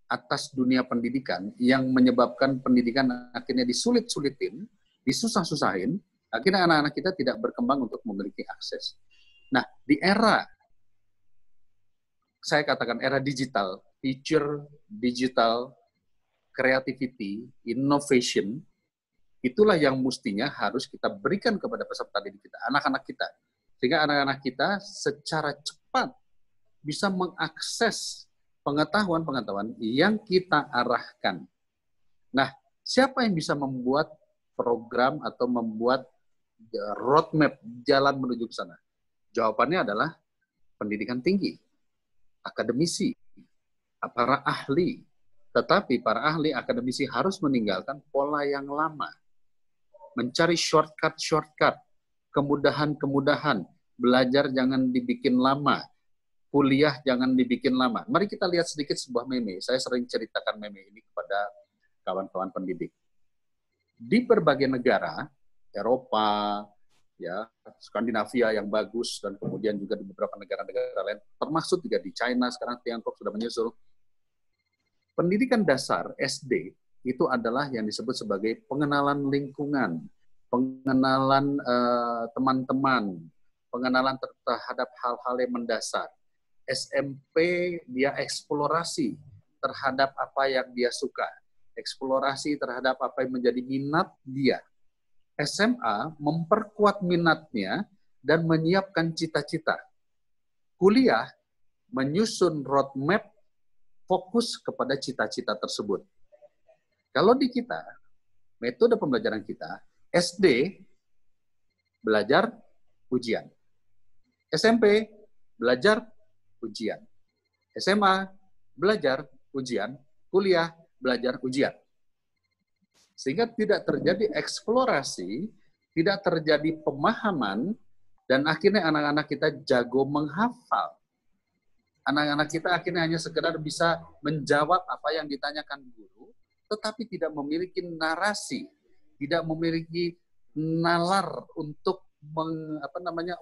A: atas dunia pendidikan yang menyebabkan pendidikan akhirnya disulit-sulitin, disusah-susahin, akhirnya anak-anak kita tidak berkembang untuk memiliki akses. Nah, di era, saya katakan era digital, future digital, creativity, innovation, itulah yang mestinya harus kita berikan kepada peserta didik kita, anak-anak kita. Sehingga anak-anak kita secara cepat bisa mengakses pengetahuan-pengetahuan yang kita arahkan. Nah, siapa yang bisa membuat program atau membuat roadmap jalan menuju ke sana? Jawabannya adalah pendidikan tinggi, akademisi, para ahli. Tetapi para ahli akademisi harus meninggalkan pola yang lama. Mencari shortcut, kemudahan, belajar jangan dibikin lama, kuliah jangan dibikin lama. Mari kita lihat sedikit sebuah meme. Saya sering ceritakan meme ini kepada kawan-kawan pendidik. Di berbagai negara, Eropa, ya, Skandinavia yang bagus, dan kemudian juga di beberapa negara-negara lain, termasuk juga di China, sekarang Tiongkok sudah menyusul. Pendidikan dasar SD itu adalah yang disebut sebagai pengenalan lingkungan, pengenalan teman-teman, pengenalan terhadap hal-hal yang mendasar. SMP dia eksplorasi terhadap apa yang dia suka, eksplorasi terhadap apa yang menjadi minat dia. SMA memperkuat minatnya dan menyiapkan cita-cita. Kuliah menyusun roadmap fokus kepada cita-cita tersebut. Kalau di kita, metode pembelajaran kita, SD belajar ujian. SMP, belajar, ujian. SMA, belajar, ujian. Kuliah, belajar, ujian. Sehingga tidak terjadi eksplorasi, tidak terjadi pemahaman, dan akhirnya anak-anak kita jago menghafal. Anak-anak kita akhirnya hanya sekedar bisa menjawab apa yang ditanyakan guru, tetapi tidak memiliki narasi, tidak memiliki nalar untuk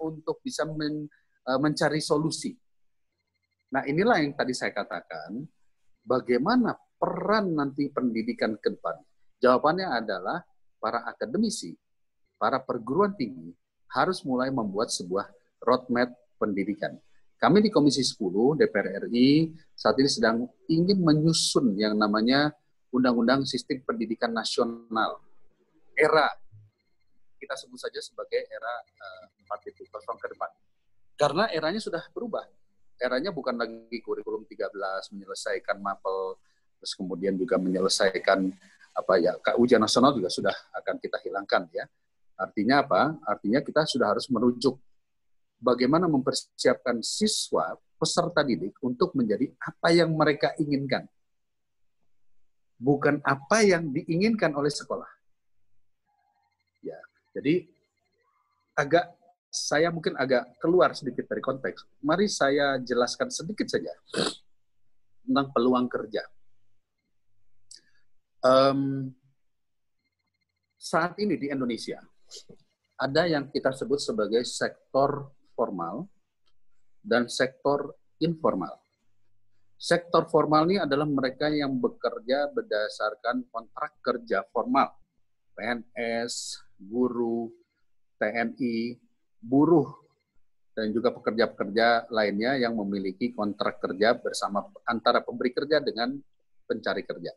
A: untuk bisa mencari solusi. Nah, inilah yang tadi saya katakan, bagaimana peran nanti pendidikan ke depan. Jawabannya adalah para akademisi, para perguruan tinggi harus mulai membuat sebuah roadmap pendidikan. Kami di Komisi 10 DPR RI saat ini sedang ingin menyusun yang namanya Undang-Undang Sistem Pendidikan Nasional. Era, kita sebut saja sebagai era 4.0 ke depan. Karena eranya sudah berubah. Eranya bukan lagi kurikulum 13 menyelesaikan mapel, terus kemudian juga menyelesaikan ujian nasional juga sudah akan kita hilangkan ya. Artinya apa? Artinya kita sudah harus merujuk bagaimana mempersiapkan siswa, peserta didik untuk menjadi apa yang mereka inginkan. Bukan apa yang diinginkan oleh sekolah. Ya, jadi saya mungkin agak keluar sedikit dari konteks. Mari saya jelaskan sedikit saja tentang peluang kerja. Saat ini di Indonesia, ada yang kita sebut sebagai sektor formal dan sektor informal. Sektor formal ini adalah mereka yang bekerja berdasarkan kontrak kerja formal. PNS, guru, TNI, buruh, dan juga pekerja-pekerja lainnya yang memiliki kontrak kerja bersama antara pemberi kerja dengan pencari kerja.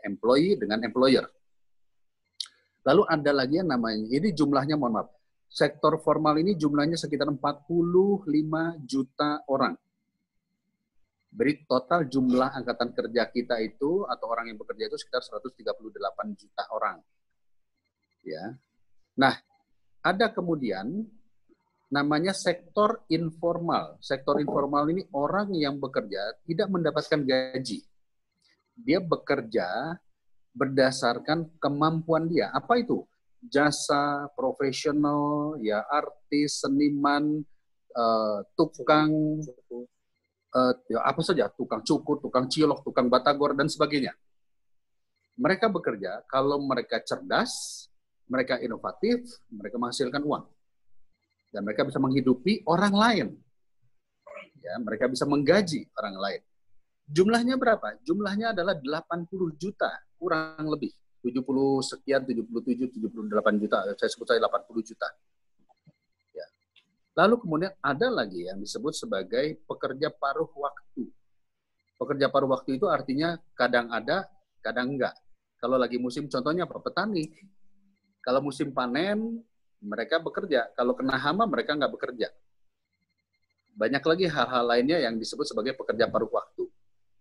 A: Employee dengan employer. Lalu ada lagi yang namanya, ini jumlahnya mohon maaf, sektor formal ini jumlahnya sekitar 45 juta orang. Beri total jumlah angkatan kerja kita itu, atau orang yang bekerja itu sekitar 138 juta orang. Ya. Nah, ada kemudian namanya sektor informal. Sektor informal ini orang yang bekerja tidak mendapatkan gaji. Dia bekerja berdasarkan kemampuan dia. Apa itu? Jasa, profesional, ya artis, seniman, tukang, apa saja, tukang cukur, tukang cilok, tukang batagor, dan sebagainya. Mereka bekerja, kalau mereka cerdas, mereka inovatif, mereka menghasilkan uang. Dan mereka bisa menghidupi orang lain. Ya, mereka bisa menggaji orang lain. Jumlahnya berapa? Jumlahnya adalah 80 juta, kurang lebih. 70 sekian, 77, 78 juta. Saya sebut saja 80 juta. Ya. Lalu kemudian ada lagi yang disebut sebagai pekerja paruh waktu. Pekerja paruh waktu itu artinya kadang ada, kadang enggak. Kalau lagi musim, contohnya apa? Petani. Kalau musim panen, mereka bekerja. Kalau kena hama, mereka nggak bekerja. Banyak lagi hal-hal lainnya yang disebut sebagai pekerja paruh waktu.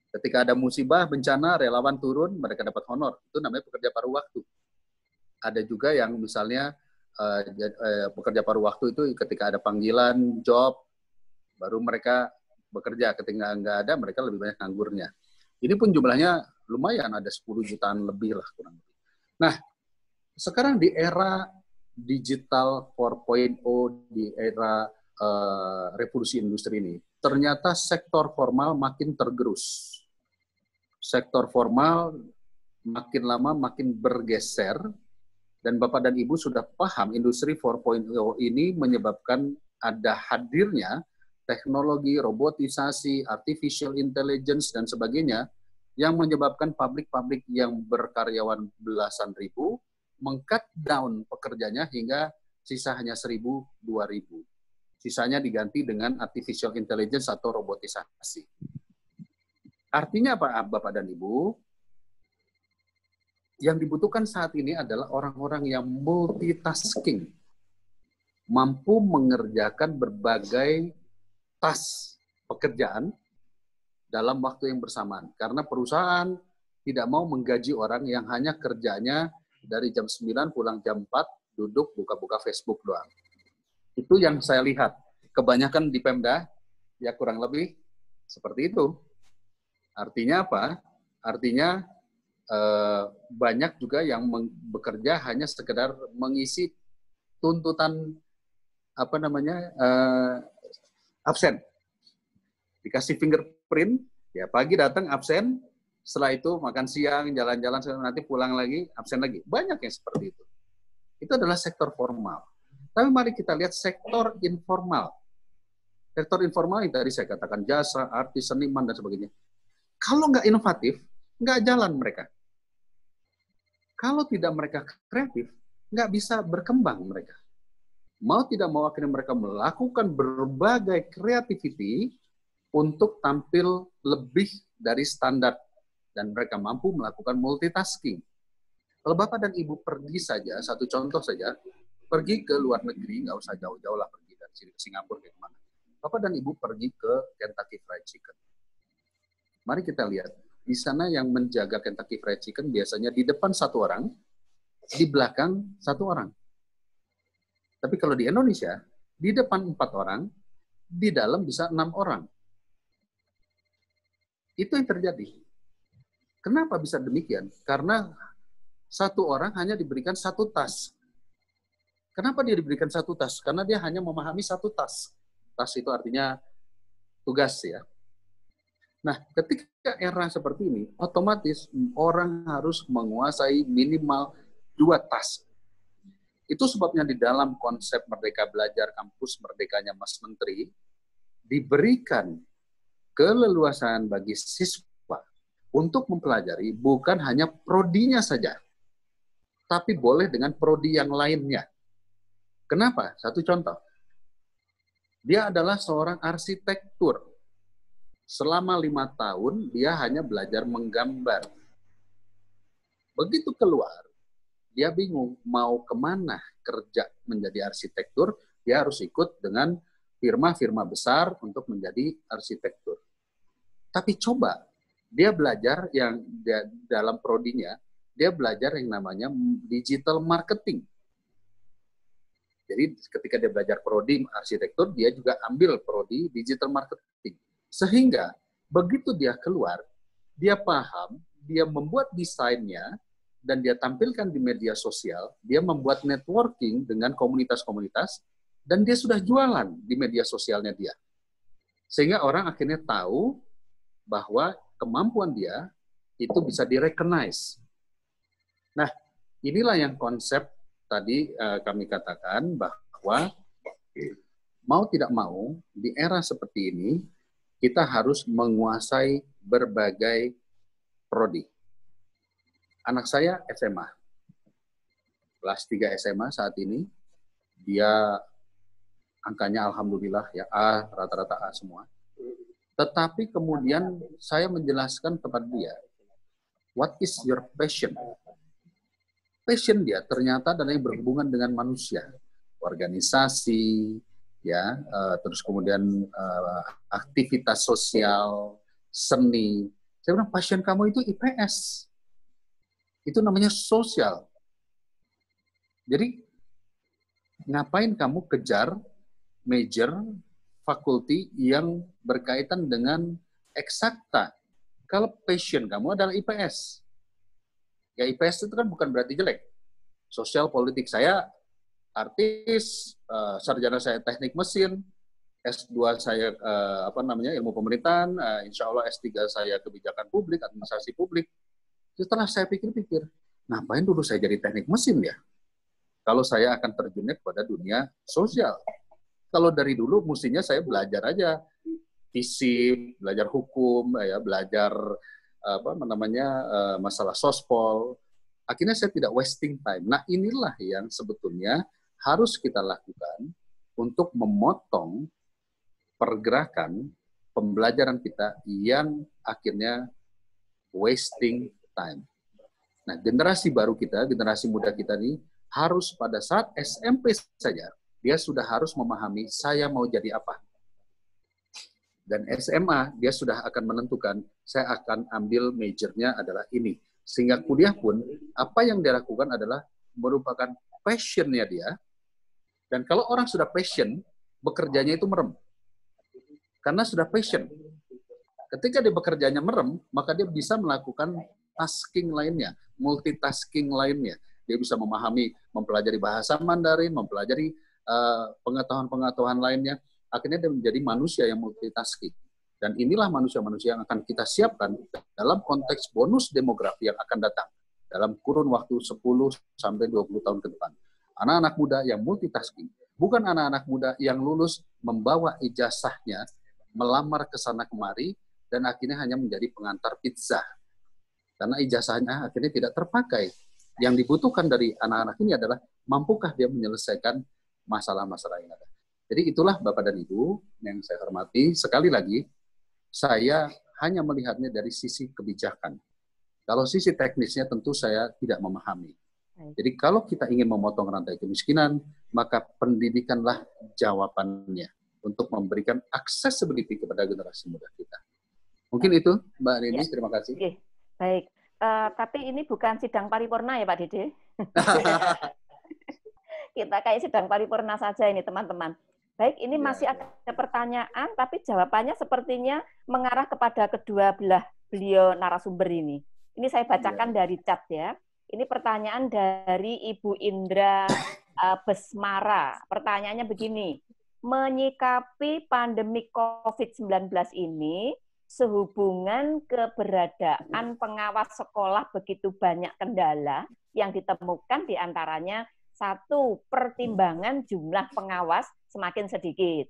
A: Ketika ada musibah, bencana, relawan turun, mereka dapat honor. Itu namanya pekerja paruh waktu. Ada juga yang misalnya pekerja paruh waktu itu ketika ada panggilan, job, baru mereka bekerja. Ketika nggak ada, mereka lebih banyak nganggurnya. Ini pun jumlahnya lumayan, ada 10 jutaan lebih lah kurang lebih. Nah, sekarang di era digital 4.0, di era revolusi industri ini, ternyata sektor formal makin tergerus. Sektor formal makin lama makin bergeser, dan Bapak dan Ibu sudah paham industri 4.0 ini menyebabkan ada hadirnya teknologi, robotisasi, artificial intelligence, dan sebagainya, yang menyebabkan pabrik-pabrik yang berkaryawan belasan ribu meng-cut down pekerjanya hingga sisa hanya 1.000, 2.000. Sisanya diganti dengan artificial intelligence atau robotisasi. Artinya apa, Bapak dan Ibu? Yang dibutuhkan saat ini adalah orang-orang yang multitasking, mampu mengerjakan berbagai tas pekerjaan dalam waktu yang bersamaan. Karena perusahaan tidak mau menggaji orang yang hanya kerjanya dari jam 9 pulang jam 4, duduk buka-buka Facebook doang. Itu yang saya lihat. kebanyakan di Pemda, ya kurang lebih seperti itu. Artinya apa? Artinya banyak juga yang bekerja hanya sekedar mengisi tuntutan absen. Dikasih fingerprint, ya pagi datang absen, setelah itu makan siang, jalan-jalan, nanti pulang lagi, absen lagi. Banyak yang seperti itu. Itu adalah sektor formal. Tapi mari kita lihat sektor informal. Sektor informal yang tadi saya katakan jasa, artis, seniman, dan sebagainya. Kalau nggak inovatif, nggak jalan mereka. Kalau tidak mereka kreatif, nggak bisa berkembang mereka. Mau tidak mau akhirnya mereka melakukan berbagai creativity untuk tampil lebih dari standar. Dan mereka mampu melakukan multitasking. Kalau Bapak dan Ibu pergi saja, satu contoh saja, pergi ke luar negeri, nggak usah jauh-jauh lah pergi dari sini ke Singapura, ke mana. Bapak dan Ibu pergi ke Kentucky Fried Chicken. Mari kita lihat, di sana yang menjaga Kentucky Fried Chicken biasanya di depan satu orang, di belakang satu orang. Tapi kalau di Indonesia, di depan 4 orang, di dalam bisa 6 orang. Itu yang terjadi. Kenapa bisa demikian? Karena satu orang hanya diberikan satu tas. Kenapa dia diberikan satu tas? Karena dia hanya memahami satu tas. Tas itu artinya tugas ya. Nah, ketika era seperti ini, otomatis orang harus menguasai minimal 2 tas. Itu sebabnya di dalam konsep Merdeka Belajar Kampus Merdekanya Mas Menteri, diberikan keleluasaan bagi siswa untuk mempelajari bukan hanya prodinya saja, tapi boleh dengan prodi yang lainnya. Kenapa? Satu contoh. Dia adalah seorang arsitektur. Selama 5 tahun, dia hanya belajar menggambar. Begitu keluar, dia bingung mau kemana kerja menjadi arsitektur, dia harus ikut dengan firma-firma besar untuk menjadi arsitektur. Tapi coba, dia belajar yang dalam prodinya, dia belajar yang namanya digital marketing. Jadi ketika dia belajar prodi arsitektur, dia juga ambil prodi digital marketing. Sehingga begitu dia keluar, dia paham, dia membuat desainnya, dan dia tampilkan di media sosial, dia membuat networking dengan komunitas-komunitas, dan dia sudah jualan di media sosialnya dia. Sehingga orang akhirnya tahu bahwa kemampuan dia itu bisa di-recognize. Nah, inilah yang konsep tadi kami katakan bahwa mau tidak mau, di era seperti ini, kita harus menguasai berbagai prodi. Anak saya SMA, kelas 3 SMA saat ini, dia angkanya alhamdulillah ya A, rata-rata A semua. Tetapi kemudian saya menjelaskan kepada dia, what is your passion? Passion dia ternyata adalah yang berhubungan dengan manusia, organisasi, ya, terus kemudian aktivitas sosial, seni. Saya bilang passion kamu itu IPS. Itu namanya sosial. Jadi, ngapain kamu kejar major fakulti yang berkaitan dengan eksakta? Kalau passion kamu adalah IPS. Ya IPS itu kan bukan berarti jelek. Sosial politik saya artis, sarjana saya teknik mesin, S2 saya ilmu pemerintahan, insya Allah S3 saya kebijakan publik, administrasi publik. Setelah saya pikir-pikir, ngapain dulu saya jadi teknik mesin ya? Kalau saya akan terjunnya kepada dunia sosial. Kalau dari dulu mestinya saya belajar aja FISIP, belajar hukum, ya belajar masalah sospol. Akhirnya saya tidak wasting time. Nah, inilah yang sebetulnya harus kita lakukan untuk memotong pergerakan pembelajaran kita yang akhirnya wasting time. Nah, generasi baru kita, generasi muda kita ini harus pada saat SMP saja, dia sudah harus memahami saya mau jadi apa. Dan SMA, dia sudah akan menentukan, saya akan ambil majornya adalah ini. Sehingga kuliah pun, apa yang dia lakukan adalah merupakan passion-nya dia. Dan kalau orang sudah passion, bekerjanya itu merem. Karena sudah passion. Ketika dia bekerjanya merem, maka dia bisa melakukan tasking lainnya, multitasking lainnya. Dia bisa memahami, mempelajari bahasa Mandarin, mempelajari pengetahuan-pengetahuan lainnya. Akhirnya dia menjadi manusia yang multitasking. Dan inilah manusia-manusia yang akan kita siapkan dalam konteks bonus demografi yang akan datang dalam kurun waktu 10 sampai 20 tahun ke depan. Anak-anak muda yang multitasking, bukan anak-anak muda yang lulus membawa ijazahnya, melamar ke sana kemari, dan akhirnya hanya menjadi pengantar pizza. Karena ijazahnya akhirnya tidak terpakai. Yang dibutuhkan dari anak-anak ini adalah mampukah dia menyelesaikan masalah-masalah yang ada. Jadi itulah Bapak dan Ibu yang saya hormati. Sekali lagi, saya hanya melihatnya dari sisi kebijakan. Kalau sisi teknisnya tentu saya tidak memahami. Jadi kalau kita ingin memotong rantai kemiskinan, maka pendidikanlah jawabannya untuk memberikan accessibility kepada generasi muda kita. Mungkin itu, Mbak Nini, terima kasih.
B: Oke, baik. Tapi ini bukan sidang paripurna ya Pak Dede? Kita kayak sidang paripurna saja ini teman-teman. Baik, ini masih ada pertanyaan, tapi jawabannya sepertinya mengarah kepada kedua belah beliau narasumber ini. Ini saya bacakan dari chat ya. Ini pertanyaan dari Ibu Indra Besmara. Pertanyaannya begini, menyikapi pandemi COVID-19 ini, sehubungan keberadaan pengawas sekolah begitu banyak kendala yang ditemukan diantaranya satu, pertimbangan jumlah pengawas semakin sedikit.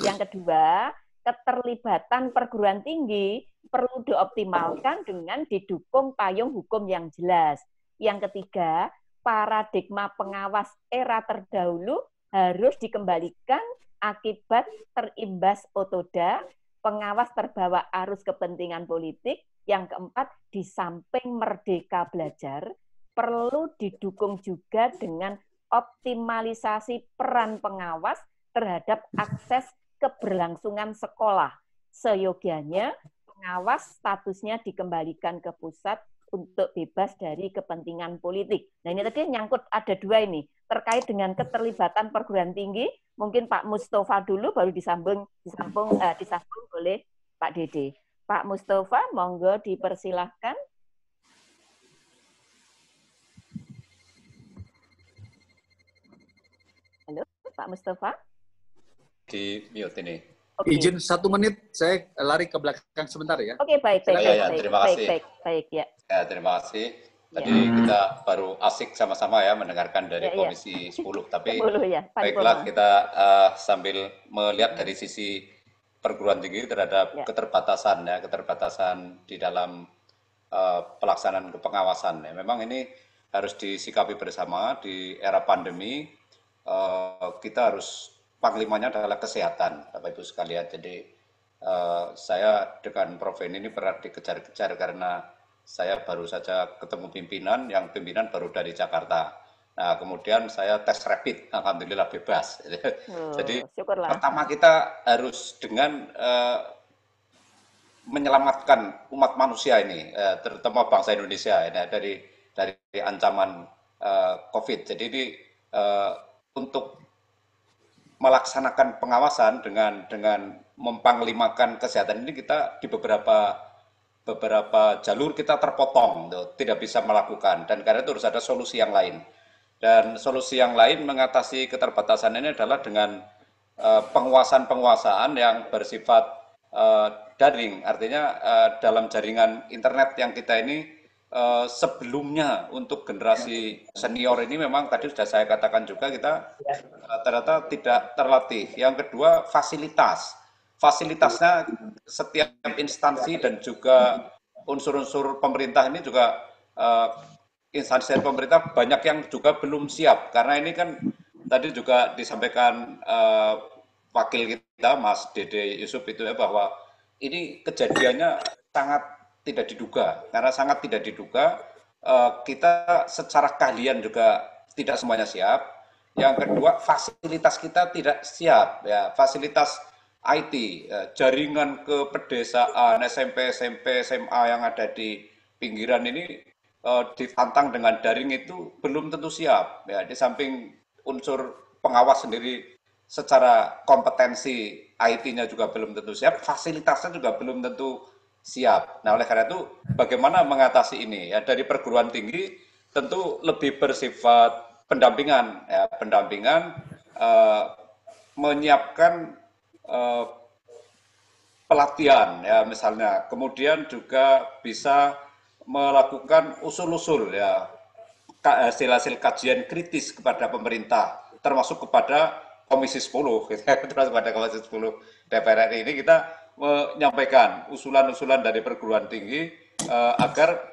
B: Yang kedua, keterlibatan perguruan tinggi perlu dioptimalkan dengan didukung payung hukum yang jelas. Yang ketiga, paradigma pengawas era terdahulu harus dikembalikan akibat terimbas otoda, pengawas terbawa arus kepentingan politik. Yang keempat, di samping merdeka belajar, perlu didukung juga dengan optimalisasi peran pengawas terhadap akses keberlangsungan sekolah. Seyogianya, pengawas statusnya dikembalikan ke pusat untuk bebas dari kepentingan politik. Nah ini tadi nyangkut ada dua ini, terkait dengan keterlibatan perguruan tinggi, mungkin Pak Mustafa dulu, baru disambung oleh Pak Dede. Pak Mustafa, monggo dipersilahkan. Halo, Pak Mustafa.
F: Di mute ini.
B: Okay.
A: Izin 1 menit, saya lari ke belakang sebentar ya.
B: Oke, baik.
F: Terima kasih.
B: Baik, ya.
F: Ya, terima kasih. Tadi kita baru asik sama-sama ya mendengarkan dari Komisi 10. Tapi
B: 10, ya.
F: baiklah kita sambil melihat dari sisi perguruan tinggi terhadap keterbatasan di dalam pelaksanaan pengawasan. Ya. Memang ini harus disikapi bersama di era pandemi. Kita harus panglimanya adalah kesehatan, Bapak Ibu sekalian. Jadi saya dengan Prof. ini pernah dikejar-kejar karena saya baru saja ketemu pimpinan, yang pimpinan baru dari Jakarta. Nah, kemudian saya tes rapid, alhamdulillah bebas. Jadi syukurlah. Pertama kita harus dengan menyelamatkan umat manusia ini, terutama bangsa Indonesia ini, dari ancaman COVID. Jadi ini untuk melaksanakan pengawasan dengan mempanglimakan kesehatan ini, kita di beberapa jalur kita terpotong, tidak bisa melakukan, dan karena itu harus ada solusi yang lain. Dan solusi yang lain mengatasi keterbatasan ini adalah dengan penguasaan yang bersifat daring, artinya dalam jaringan internet yang kita ini sebelumnya untuk generasi senior ini memang tadi sudah saya katakan juga kita ternyata tidak terlatih. Yang kedua, fasilitasnya setiap instansi dan juga unsur-unsur pemerintah ini juga instansi pemerintah banyak yang juga belum siap, karena ini kan tadi juga disampaikan wakil kita Mas Dede Yusuf itu ya, bahwa ini kejadiannya sangat tidak diduga, karena sangat tidak diduga. Kita secara keahlian juga tidak semuanya siap. Yang kedua, fasilitas kita tidak siap ya, fasilitas IT, jaringan ke pedesaan, SMP, SMA yang ada di pinggiran ini ditantang dengan daring itu belum tentu siap. Ya, di samping unsur pengawas sendiri secara kompetensi IT-nya juga belum tentu siap, fasilitasnya juga belum tentu siap. Nah, oleh karena itu bagaimana mengatasi ini? Ya, dari perguruan tinggi tentu lebih bersifat pendampingan, ya, pendampingan menyiapkan pelatihan, ya misalnya, kemudian juga bisa melakukan usul-usul, ya hasil-hasil kajian kritis kepada pemerintah, termasuk kepada Komisi 10, gitu ya, termasuk kepada Komisi 10 DPR RI ini kita menyampaikan usulan-usulan dari perguruan tinggi agar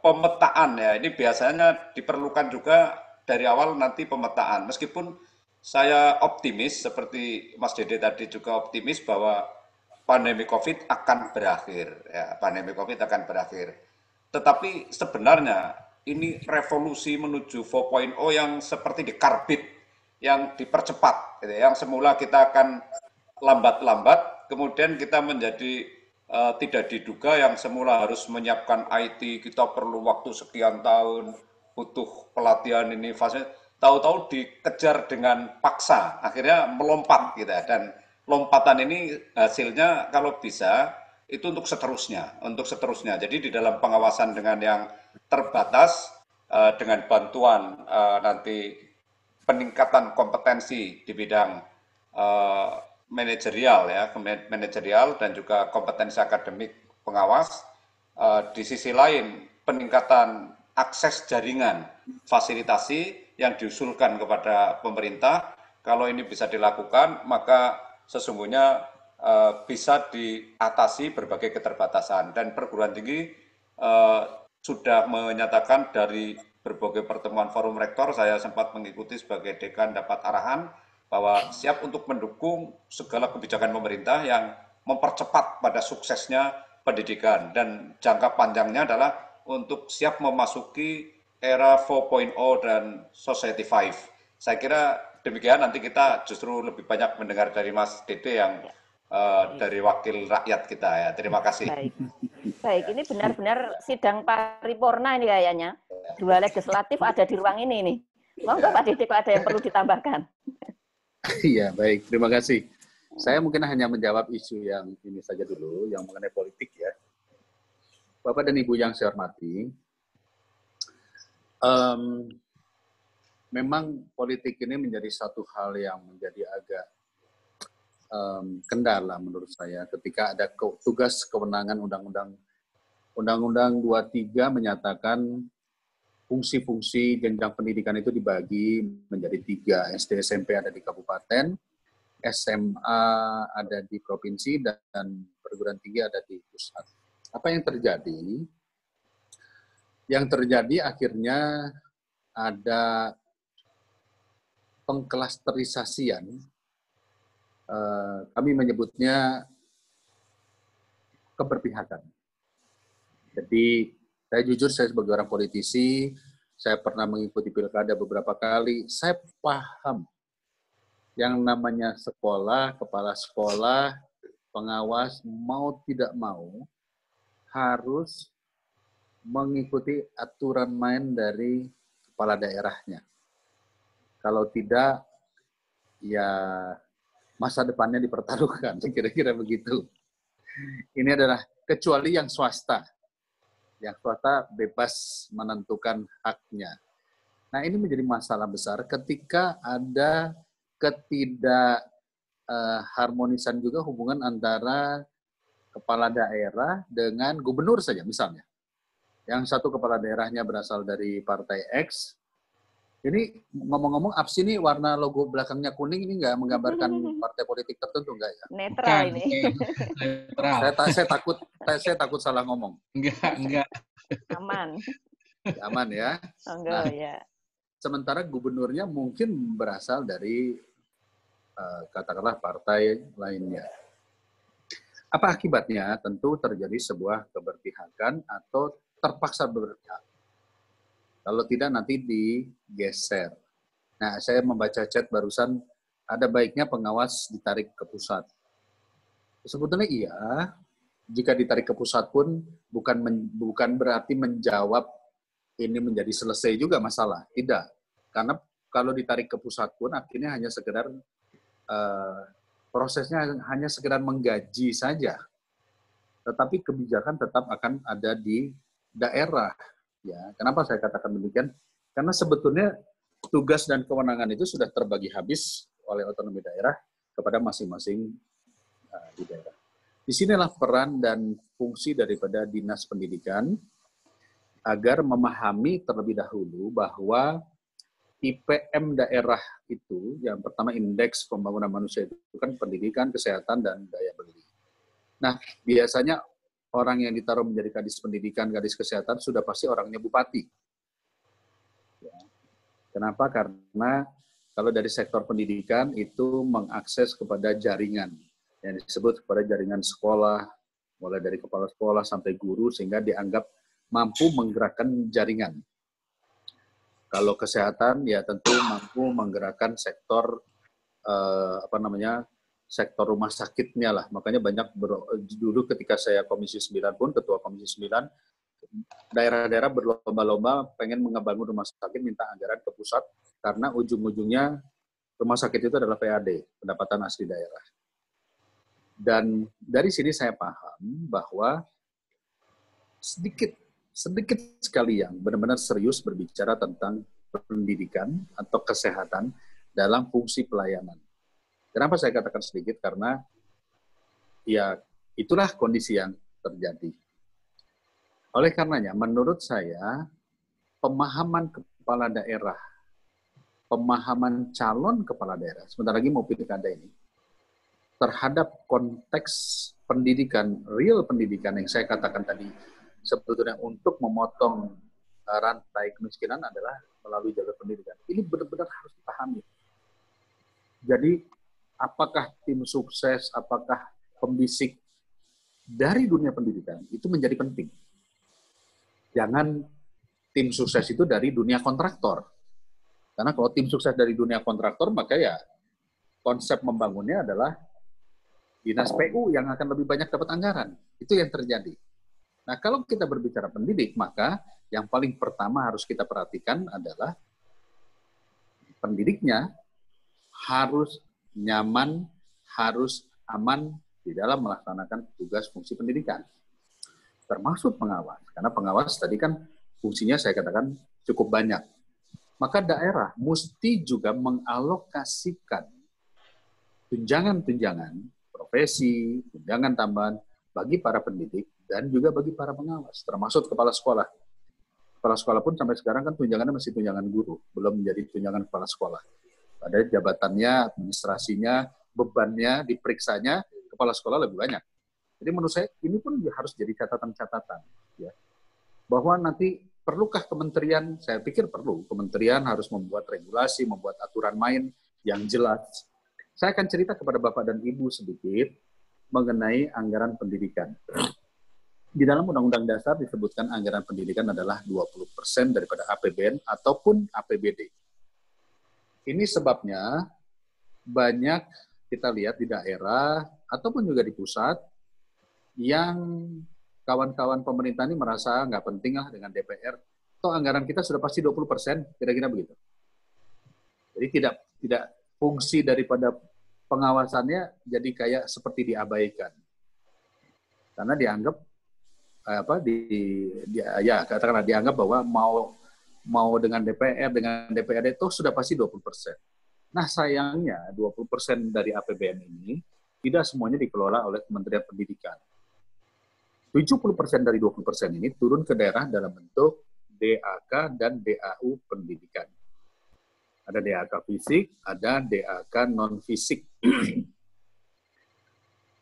F: pemetaan, ya ini biasanya diperlukan juga dari awal nanti pemetaan. Meskipun saya optimis seperti Mas Dede tadi juga optimis bahwa pandemi COVID akan berakhir, ya pandemi COVID akan berakhir. Tetapi sebenarnya ini revolusi menuju 4.0 yang seperti dikarbit, yang dipercepat, gitu. Yang semula kita akan lambat-lambat, kemudian kita menjadi tidak diduga, yang semula harus menyiapkan IT, kita perlu waktu sekian tahun, butuh pelatihan ini, tahu-tahu dikejar dengan paksa, akhirnya melompat gitu ya. Dan lompatan ini hasilnya kalau bisa itu untuk seterusnya. Jadi di dalam pengawasan dengan yang terbatas, dengan bantuan nanti peningkatan kompetensi di bidang manajerial, ya manajerial dan juga kompetensi akademik pengawas. Di sisi lain peningkatan akses jaringan fasilitasi yang diusulkan kepada pemerintah. Kalau ini bisa dilakukan, maka sesungguhnya bisa diatasi berbagai keterbatasan. Dan perguruan tinggi sudah menyatakan dari berbagai pertemuan forum rektor, saya sempat mengikuti sebagai dekan, dapat arahan bahwa siap untuk mendukung segala kebijakan pemerintah yang mempercepat pada suksesnya pendidikan. Dan jangka panjangnya adalah untuk siap memasuki era 4.0 dan Society 5. Saya kira demikian, nanti kita justru lebih banyak mendengar dari Mas Dede yang dari wakil rakyat kita, ya. Terima kasih.
B: Baik, ini benar-benar sidang paripurna ini kayaknya. Dua legislatif ada di ruang ini nih. Monggo Pak Dede, kok ada yang perlu ditambahkan?
A: Iya, baik. Terima kasih. Saya mungkin hanya menjawab isu yang ini saja dulu, yang mengenai politik, ya. Bapak dan Ibu yang saya hormati, memang politik ini menjadi satu hal yang menjadi agak kendala menurut saya ketika ada tugas kewenangan Undang-Undang 23 menyatakan fungsi-fungsi jenjang pendidikan itu dibagi menjadi 3. SD SMP ada di kabupaten, SMA ada di provinsi, dan perguruan tinggi ada di pusat. Apa yang terjadi? Yang terjadi akhirnya ada pengklasterisasian, kami menyebutnya keberpihakan. Jadi saya jujur, saya sebagai orang politisi, saya pernah mengikuti pilkada beberapa kali, saya paham yang namanya sekolah, kepala sekolah, pengawas, mau tidak mau harus mengikuti aturan main dari kepala daerahnya. Kalau tidak, ya masa depannya dipertaruhkan, kira-kira begitu. Ini adalah kecuali yang swasta. Yang swasta bebas menentukan haknya. Nah, ini menjadi masalah besar ketika ada ketidakharmonisan juga hubungan antara kepala daerah dengan gubernur saja misalnya. Yang satu kepala daerahnya berasal dari partai X. Ini ngomong-ngomong, APSI ini warna logo belakangnya kuning, ini nggak menggambarkan partai politik tertentu, nggak ya?
B: Netral ini.
C: Netral.
A: Saya takut salah ngomong.
C: Enggak.
B: Aman.
A: Aman ya.
B: Nah, ya.
A: Sementara gubernurnya mungkin berasal dari katakanlah partai lainnya. Apa akibatnya? Tentu terjadi sebuah keberpihakan atau terpaksa berpihak. Kalau tidak nanti digeser. Nah, saya membaca chat barusan, ada baiknya pengawas ditarik ke pusat. Sebetulnya iya, jika ditarik ke pusat pun bukan berarti menjawab ini menjadi selesai juga masalah. Tidak. Karena kalau ditarik ke pusat pun akhirnya hanya sekedar prosesnya hanya sekedar menggaji saja, tetapi kebijakan tetap akan ada di daerah. Ya, kenapa saya katakan demikian? Karena sebetulnya tugas dan kewenangan itu sudah terbagi habis oleh otonomi daerah kepada masing-masing di daerah. Disinilah peran dan fungsi daripada Dinas Pendidikan agar memahami terlebih dahulu bahwa IPM daerah itu, yang pertama indeks pembangunan manusia itu kan pendidikan, kesehatan, dan daya beli. Nah, biasanya orang yang ditaruh menjadi kadis pendidikan, kadis kesehatan, sudah pasti orangnya bupati. Ya. Kenapa? Karena kalau dari sektor pendidikan itu mengakses kepada jaringan, yang disebut kepada jaringan sekolah, mulai dari kepala sekolah sampai guru, sehingga dianggap mampu menggerakkan jaringan. Kalau kesehatan, ya tentu mampu menggerakkan sektor sektor rumah sakitnya lah. Makanya banyak dulu ketika saya Komisi 9 pun, Ketua Komisi 9, daerah-daerah berlomba-lomba pengen membangun rumah sakit, minta anggaran ke pusat, karena ujung-ujungnya rumah sakit itu adalah PAD, pendapatan asli daerah. Dan dari sini saya paham bahwa sedikit sekali yang benar-benar serius berbicara tentang pendidikan atau kesehatan dalam fungsi pelayanan. Kenapa saya katakan sedikit? Karena ya itulah kondisi yang terjadi. Oleh karenanya, menurut saya, pemahaman kepala daerah, pemahaman calon kepala daerah, sebentar lagi mau pilkada ini, terhadap konteks pendidikan, real pendidikan yang saya katakan tadi, sebetulnya untuk memotong rantai kemiskinan adalah melalui jalur pendidikan. Ini benar-benar harus dipahami. Jadi, apakah tim sukses, apakah pembisik dari dunia pendidikan, itu menjadi penting. Jangan tim sukses itu dari dunia kontraktor. Karena kalau tim sukses dari dunia kontraktor, maka ya konsep membangunnya adalah Dinas PU yang akan lebih banyak dapat anggaran. Itu yang terjadi. Nah, kalau kita berbicara pendidik, maka yang paling pertama harus kita perhatikan adalah pendidiknya harus nyaman, harus aman di dalam melaksanakan tugas fungsi pendidikan. Termasuk pengawas. Karena pengawas tadi kan fungsinya saya katakan cukup banyak. Maka daerah mesti juga mengalokasikan tunjangan-tunjangan profesi, tunjangan tambahan bagi para pendidik dan juga bagi para pengawas, termasuk kepala sekolah. Kepala sekolah pun sampai sekarang kan tunjangannya masih tunjangan guru, belum menjadi tunjangan kepala sekolah. Pada jabatannya, administrasinya, bebannya, diperiksanya, kepala sekolah lebih banyak. Jadi menurut saya ini pun harus jadi catatan-catatan, ya. Bahwa nanti perlukah kementerian, saya pikir perlu, kementerian harus membuat regulasi, membuat aturan main yang jelas. Saya akan cerita kepada Bapak dan Ibu sedikit mengenai anggaran pendidikan. Di dalam Undang-Undang Dasar disebutkan anggaran pendidikan adalah 20% daripada APBN ataupun APBD. Ini sebabnya banyak kita lihat di daerah ataupun juga di pusat yang kawan-kawan pemerintah ini merasa nggak penting lah dengan DPR. Toh anggaran kita sudah pasti 20%, kira-kira begitu. Jadi tidak fungsi daripada pengawasannya jadi kayak seperti diabaikan. Karena dianggap katakanlah dianggap bahwa mau dengan DPR itu sudah pasti 20%. Nah, sayangnya 20% dari APBN ini tidak semuanya dikelola oleh Kementerian Pendidikan. 70% dari 20% ini turun ke daerah dalam bentuk DAK dan DAU pendidikan. Ada DAK fisik, ada DAK non-fisik.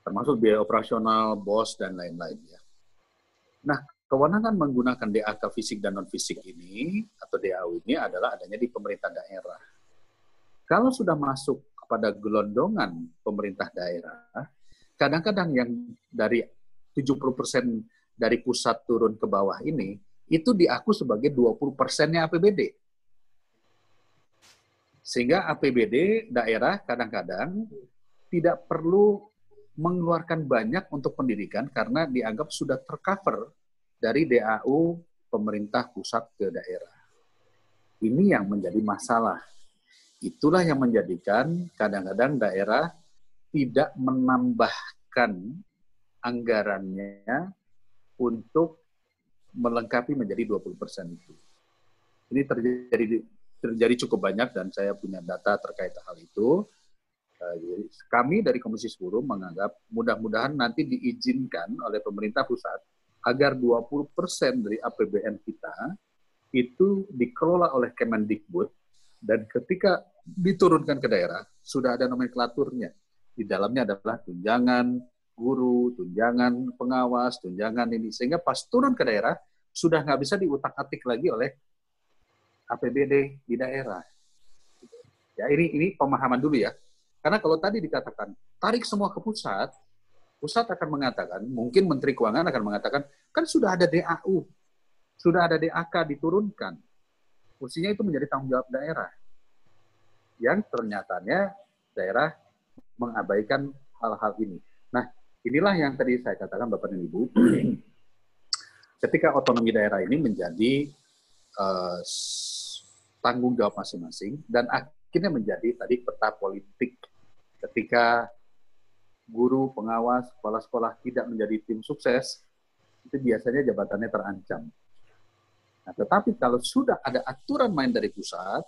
A: Termasuk biaya operasional, BOS, dan lain-lain. Ya. Nah, kewenangan menggunakan DAK fisik dan non-fisik ini, atau DAU ini adalah adanya di pemerintah daerah. Kalau sudah masuk kepada gelondongan pemerintah daerah, kadang-kadang yang dari 70% dari pusat turun ke bawah ini, itu diaku sebagai 20%-nya APBD. Sehingga APBD daerah kadang-kadang tidak perlu mengeluarkan banyak untuk pendidikan karena dianggap sudah tercover dari DAU pemerintah pusat ke daerah. Ini yang menjadi masalah. itulah yang menjadikan kadang-kadang daerah tidak menambahkan anggarannya untuk melengkapi menjadi 20% itu. Ini terjadi cukup banyak dan saya punya data terkait hal itu. Kami dari Komisi 10 menganggap mudah-mudahan nanti diizinkan oleh pemerintah pusat agar 20% dari APBN kita itu dikelola oleh Kemendikbud, dan ketika diturunkan ke daerah, sudah ada nomenklaturnya. Di dalamnya adalah tunjangan guru, tunjangan pengawas, tunjangan ini. Sehingga pas turun ke daerah, sudah nggak bisa diutak-atik lagi oleh APBD di daerah. Ya, ini pemahaman dulu ya. Karena kalau tadi dikatakan, tarik semua ke pusat, pusat akan mengatakan, mungkin Menteri Keuangan akan mengatakan, kan sudah ada DAU, sudah ada DAK diturunkan. Fungsinya itu menjadi tanggung jawab daerah. Yang ternyatanya daerah mengabaikan hal-hal ini. Nah, inilah yang tadi saya katakan Bapak dan Ibu, ketika otonomi daerah ini menjadi tanggung jawab masing-masing, dan akhirnya menjadi tadi peta politik. Ketika guru, pengawas, kepala sekolah tidak menjadi tim sukses, itu biasanya jabatannya terancam. Nah, tetapi kalau sudah ada aturan main dari pusat,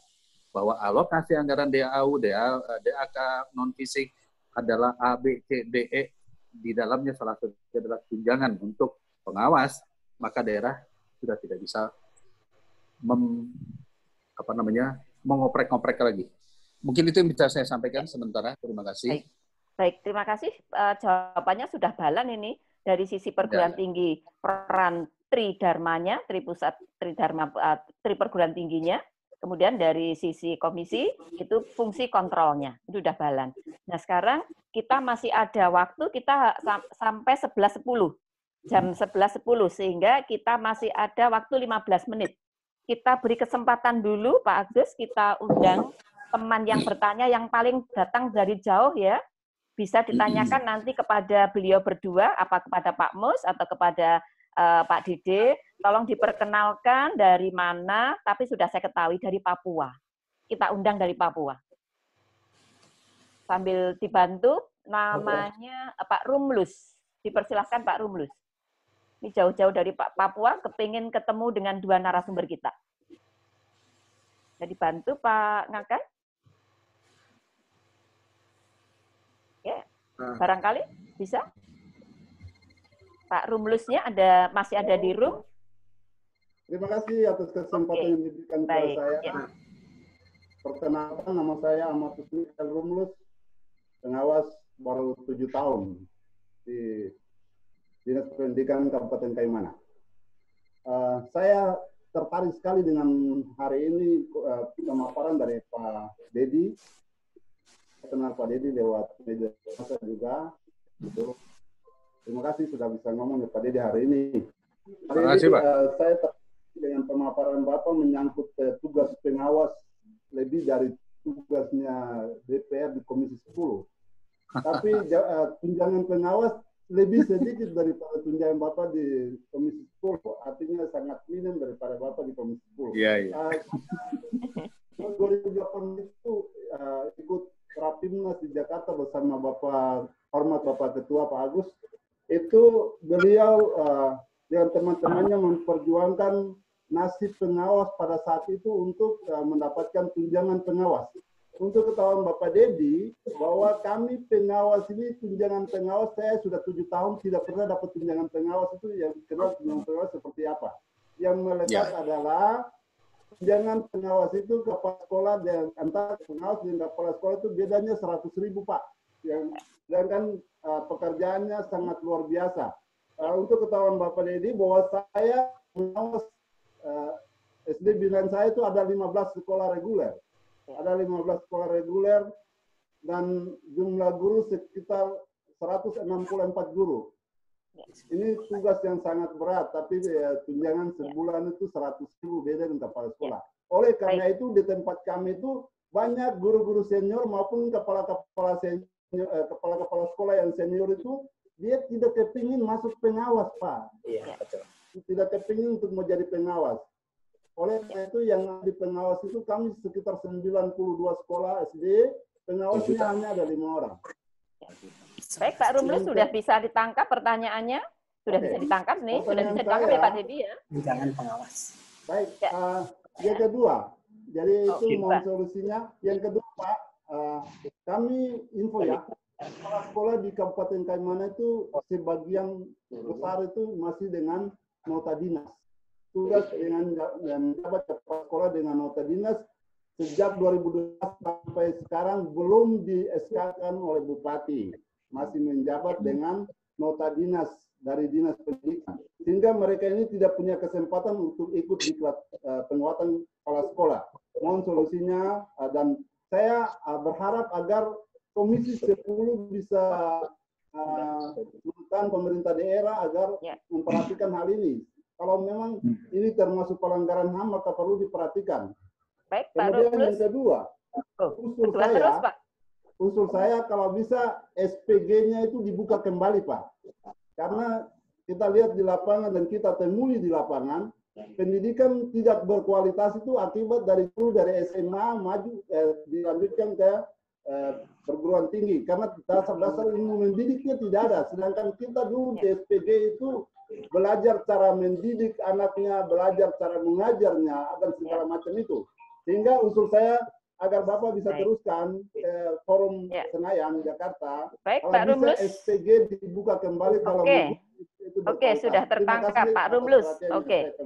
A: bahwa alokasi anggaran DAU, DAK, non-fisik adalah A, B, C, D, E, di dalamnya salah satu adalah tunjangan untuk pengawas, maka daerah sudah tidak bisa mengoprek-ngoprek lagi. Mungkin itu yang bisa saya sampaikan sementara. Terima kasih.
B: Baik, terima kasih. Jawabannya sudah balan ini dari sisi perguruan tinggi, peran Tri Dharmanya, Tri Pusat, Tri Dharma, Tri Perguruan Tingginya. Kemudian dari sisi komisi, itu fungsi kontrolnya. Itu udah balan. Nah, sekarang kita masih ada waktu, kita sampai 11.10. Jam 11.10, sehingga kita masih ada waktu 15 menit. Kita beri kesempatan dulu, Pak Agus, kita undang teman yang bertanya, yang paling datang dari jauh ya, bisa ditanyakan nanti kepada beliau berdua, apa kepada Pak Mus atau kepada Pak Dede, tolong diperkenalkan dari mana, tapi sudah saya ketahui dari Papua. Kita undang dari Papua. Sambil dibantu, namanya Pak Rumlus. Dipersilahkan Pak Rumlus. Ini jauh-jauh dari Papua, kepingin ketemu dengan dua narasumber kita. Jadi bantu Pak Ngakan. Ya, barangkali bisa. Pak Rumlusnya masih ada di room.
G: Terima kasih atas kesempatan yang diberikan kepada saya.
B: Ya.
G: Perkenalkan, nama saya Ahmad Husni Rumlus, pengawas baru 7 tahun di Dinas Pendidikan Kabupaten Kaimana. Saya tertarik sekali dengan hari ini pemaparan dari Pak Dedi. Saya kenal Pak Dedi lewat media sosial juga. Terima kasih sudah bisa ngomong Pak Dedi hari ini.
A: Terima kasih, Pak.
G: Saya tertarik dengan pemaparan Bapak menyangkut tugas pengawas lebih dari tugasnya DPR di Komisi 10. Tapi tunjangan pengawas lebih sedikit daripada tunjangan Bapak di Komisi 10. Artinya sangat minim daripada Bapak di Komisi 10.
A: Iya, iya.
G: 2008 itu ikut Rapimnas di Jakarta bersama Bapak Ketua Pak Agus. Itu beliau dengan teman-temannya memperjuangkan nasib pengawas pada saat itu untuk mendapatkan tunjangan pengawas. Untuk ketahuan Bapak Dedi, bahwa kami pengawas ini, tunjangan pengawas, saya sudah 7 tahun tidak pernah dapat tunjangan pengawas. Itu yang dikenal tunjangan pengawas seperti apa. Yang melekat adalah tunjangan pengawas itu kepala sekolah, dan antara pengawas dan kepala sekolah itu bedanya 100.000 Pak. Sedangkan pekerjaannya sangat luar biasa. Untuk ketahuan Bapak Dedi, bahwa saya pengawas SD binaan saya itu ada 15 sekolah reguler. Ada 15 sekolah reguler dan jumlah guru sekitar 164 guru. Ini tugas yang sangat berat, tapi tunjangan sebulan itu 100.000 beda dengan kepala sekolah. Oleh karena itu di tempat kami itu banyak guru-guru senior maupun kepala-kepala sekolah yang senior itu dia tidak kepingin masuk pengawas, Pak. Iya, betul. Tidak kepingin untuk menjadi pengawas. Oleh karena itu yang di pengawas itu kami sekitar 92 sekolah SD, pengawasnya hanya ada 5 orang.
B: Baik, Pak Rumli sudah bisa ditangkap pertanyaannya? Sudah bisa ditangkap nih, sudah bisa ditangkap ya Pak Dedi ya?
H: Tunjangan pengawas.
G: Baik, yang kedua, jadi itu mohon solusinya. Yang kedua Pak, kami info ya, sekolah di Kabupaten Kaimana itu sebagian besar itu masih dengan nota dinas. Tugas dengan menjabat kepala sekolah dengan nota dinas sejak 2012 sampai sekarang belum di-SK-kan oleh Bupati. Masih menjabat dengan nota dinas dari Dinas Pendidikan. Sehingga mereka ini tidak punya kesempatan untuk ikut di penguatan kepala sekolah. Mohon solusinya, dan saya berharap agar Komisi 10 bisa menekan pemerintah daerah agar memperhatikan hal ini. Kalau memang ini termasuk pelanggaran HAM, maka perlu diperhatikan.
B: Baik,
G: kemudian yang kedua, usul saya kalau bisa SPG-nya itu dibuka kembali, Pak. Karena kita lihat di lapangan dan kita temui di lapangan, pendidikan tidak berkualitas itu akibat dari SMA maju dilanjutkan ke perguruan tinggi. Karena dasar-dasar ilmu mendidiknya tidak ada. Sedangkan kita dulu di SPG itu belajar cara mendidik anaknya, belajar cara mengajarnya, dan segala macam itu. Sehingga usul saya agar Bapak bisa teruskan forum Senayan, Jakarta.
B: Baik,
G: kalau
B: Pak
G: bisa
B: Rumlus.
G: SPG dibuka kembali kalau
B: Oke, sudah tertangkap Pak Rumlus. Oke.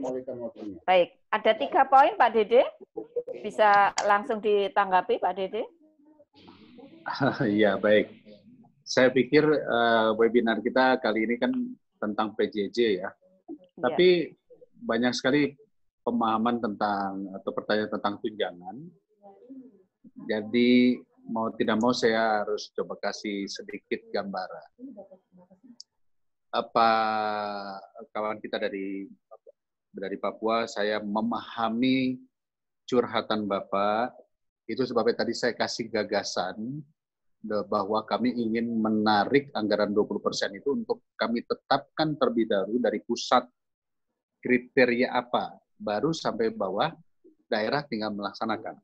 B: Baik, ada 3 poin Pak Dede. Bisa langsung ditanggapi Pak Dede.
A: Iya, baik. Saya pikir webinar kita kali ini kan tentang PJJ ya. Tapi banyak sekali pemahaman tentang atau pertanyaan tentang tunjangan. Jadi mau tidak mau saya harus coba kasih sedikit gambaran. Apa kawan kita dari Papua, saya memahami curhatan Bapak, itu sebabnya tadi saya kasih gagasan bahwa kami ingin menarik anggaran 20% itu untuk kami tetapkan terlebih dahulu dari pusat kriteria apa, baru sampai bawah daerah tinggal melaksanakan.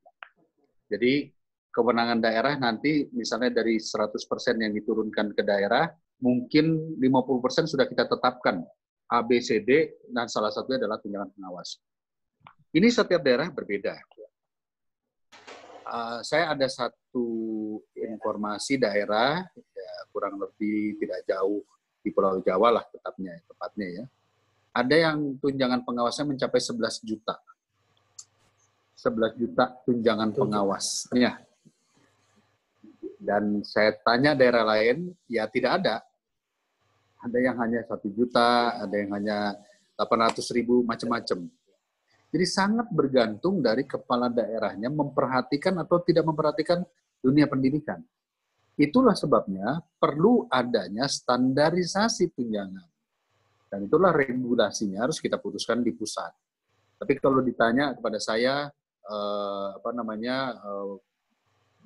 A: Jadi kewenangan daerah nanti misalnya dari 100% yang diturunkan ke daerah, mungkin 50% sudah kita tetapkan A, B, C, D, dan salah satunya adalah tunjangan pengawas. Ini setiap daerah berbeda. Saya ada satu informasi daerah, ya, kurang lebih tidak jauh di Pulau Jawa lah tepatnya ya. Ada yang tunjangan pengawasnya mencapai 11 juta. 11 juta tunjangan pengawasnya. Dan saya tanya daerah lain, ya tidak ada. Ada yang hanya 1 juta, ada yang hanya 800.000, macam-macam. Jadi sangat bergantung dari kepala daerahnya memperhatikan atau tidak memperhatikan dunia pendidikan. Itulah sebabnya perlu adanya standarisasi tunjangan. Dan itulah regulasinya harus kita putuskan di pusat. Tapi kalau ditanya kepada saya,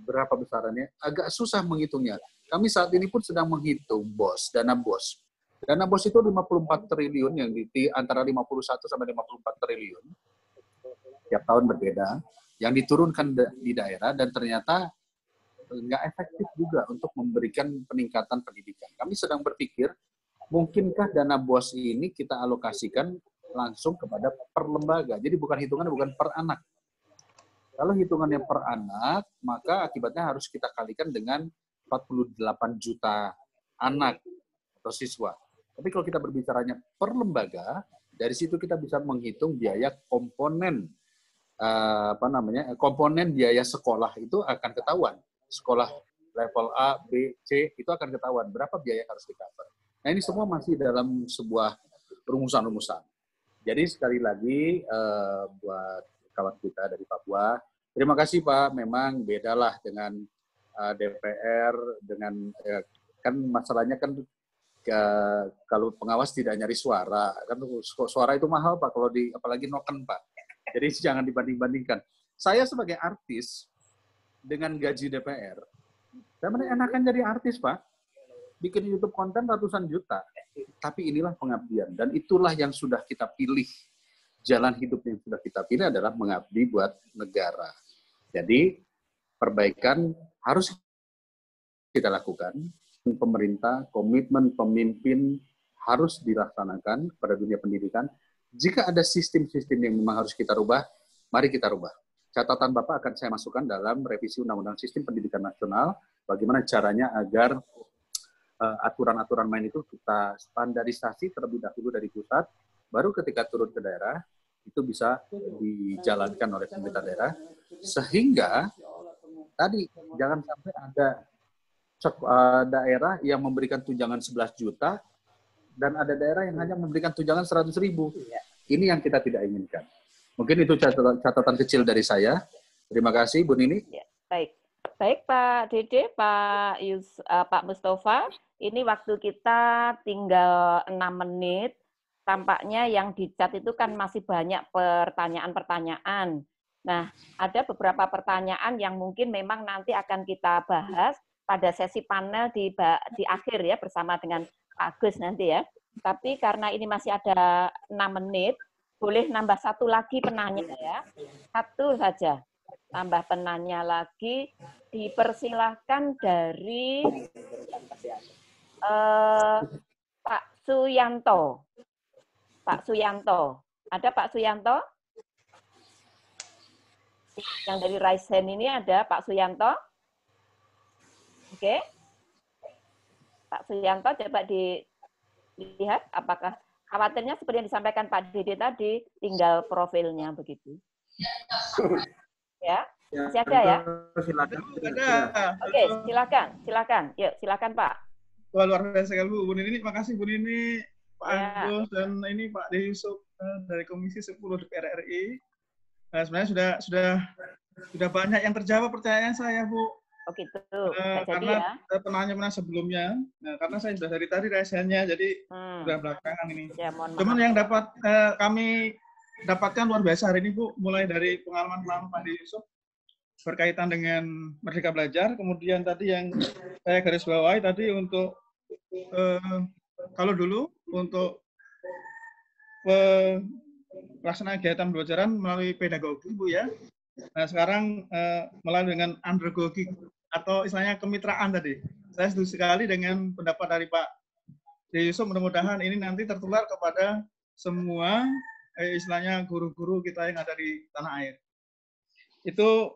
A: berapa besarannya, agak susah menghitungnya. Kami saat ini pun sedang menghitung dana BOS. Dana BOS itu 54 triliun, yang antara 51 sampai 54 triliun. Tiap tahun berbeda, yang diturunkan di daerah, dan ternyata nggak efektif juga untuk memberikan peningkatan pendidikan. Kami sedang berpikir, mungkinkah dana BOS ini kita alokasikan langsung kepada per lembaga. Jadi bukan hitungannya bukan per anak. Kalau hitungannya per anak, maka akibatnya harus kita kalikan dengan 48 juta anak atau siswa. Tapi kalau kita berbicaranya per lembaga, dari situ kita bisa menghitung biaya komponen komponen biaya sekolah itu akan ketahuan. Sekolah level A, B, C itu akan ketahuan berapa biaya yang harus di-cover. Nah, ini semua masih dalam sebuah rumusan-rumusan. Jadi sekali lagi buat kawan kita dari Papua, terima kasih Pak. Memang bedalah dengan DPR, dengan kan masalahnya kan kalau pengawas tidak nyari suara, kan suara itu mahal Pak, kalau apalagi noken Pak. Jadi jangan dibanding-bandingkan. Saya sebagai artis dengan gaji DPR, saya enakan jadi artis Pak. Bikin YouTube konten ratusan juta. Tapi inilah pengabdian, dan itulah yang sudah kita pilih jalan hidup yang sudah kita pilih adalah mengabdi buat negara. Jadi perbaikan harus kita lakukan. Pemerintah, komitmen pemimpin harus dilaksanakan pada dunia pendidikan. Jika ada sistem-sistem yang memang harus kita rubah, mari kita rubah. Catatan Bapak akan saya masukkan dalam revisi Undang-Undang Sistem Pendidikan Nasional, bagaimana caranya agar aturan-aturan main itu kita standarisasi terlebih dahulu dari pusat, baru ketika turun ke daerah, itu bisa dijalankan oleh pemerintah daerah, sehingga tadi jangan sampai ada daerah yang memberikan tunjangan 11 juta, dan ada daerah yang hanya memberikan tunjangan 100.000. Ini yang kita tidak inginkan. Mungkin itu catatan kecil dari saya. Terima kasih, Bu Nini.
B: Ya, baik. Baik, Pak Dede, Pak Mustafa. Ini waktu kita tinggal 6 menit. Tampaknya yang di chat itu kan masih banyak pertanyaan-pertanyaan. Nah, ada beberapa pertanyaan yang mungkin memang nanti akan kita bahas pada sesi panel di akhir ya, bersama dengan Pak Agus nanti ya. Tapi karena ini masih ada 6 menit, boleh nambah satu lagi penanya ya. Satu saja. Tambah penanya lagi, dipersilahkan dari Pak Suyanto. Pak Suyanto. Ada Pak Suyanto? Yang dari Raise Hand ini ada Pak Suyanto? Oke. Pak Suyanto, coba dilihat apakah khawatirnya seperti yang disampaikan Pak Dede tadi, tinggal profilnya begitu. Ya, masih ada ya?
H: Silakan.
B: Oke, silakan. Yuk, silakan Pak.
H: Wah, luar biasa sekali Bu Nini. Terima kasih Bu Nini, Pak
B: Ya.
H: Agus, dan ini Pak De Yusuf dari Komisi 10 DPR RI. Nah, sebenarnya sudah banyak yang terjawab pertanyaan saya, Bu.
B: Oh gitu.
H: Karena penanya sebelumnya, karena saya sudah dari tadi rasanya, jadi sudah belakangan ini.
B: Ya,
H: Cuman yang dapat kami dapatkan luar biasa hari ini, Bu, mulai dari pengalaman Pak De Yusuf berkaitan dengan Merdeka Belajar, kemudian tadi yang saya garis bawahi tadi untuk kalau dulu untuk pelaksanaan kegiatan pembelajaran melalui pedagogi, Bu ya. Nah, sekarang melalui dengan andragogi atau istilahnya kemitraan tadi. Saya setuju sekali dengan pendapat dari Pak De Yusuf, mudah-mudahan ini nanti tertular kepada semua istilahnya guru-guru kita yang ada di tanah air. Itu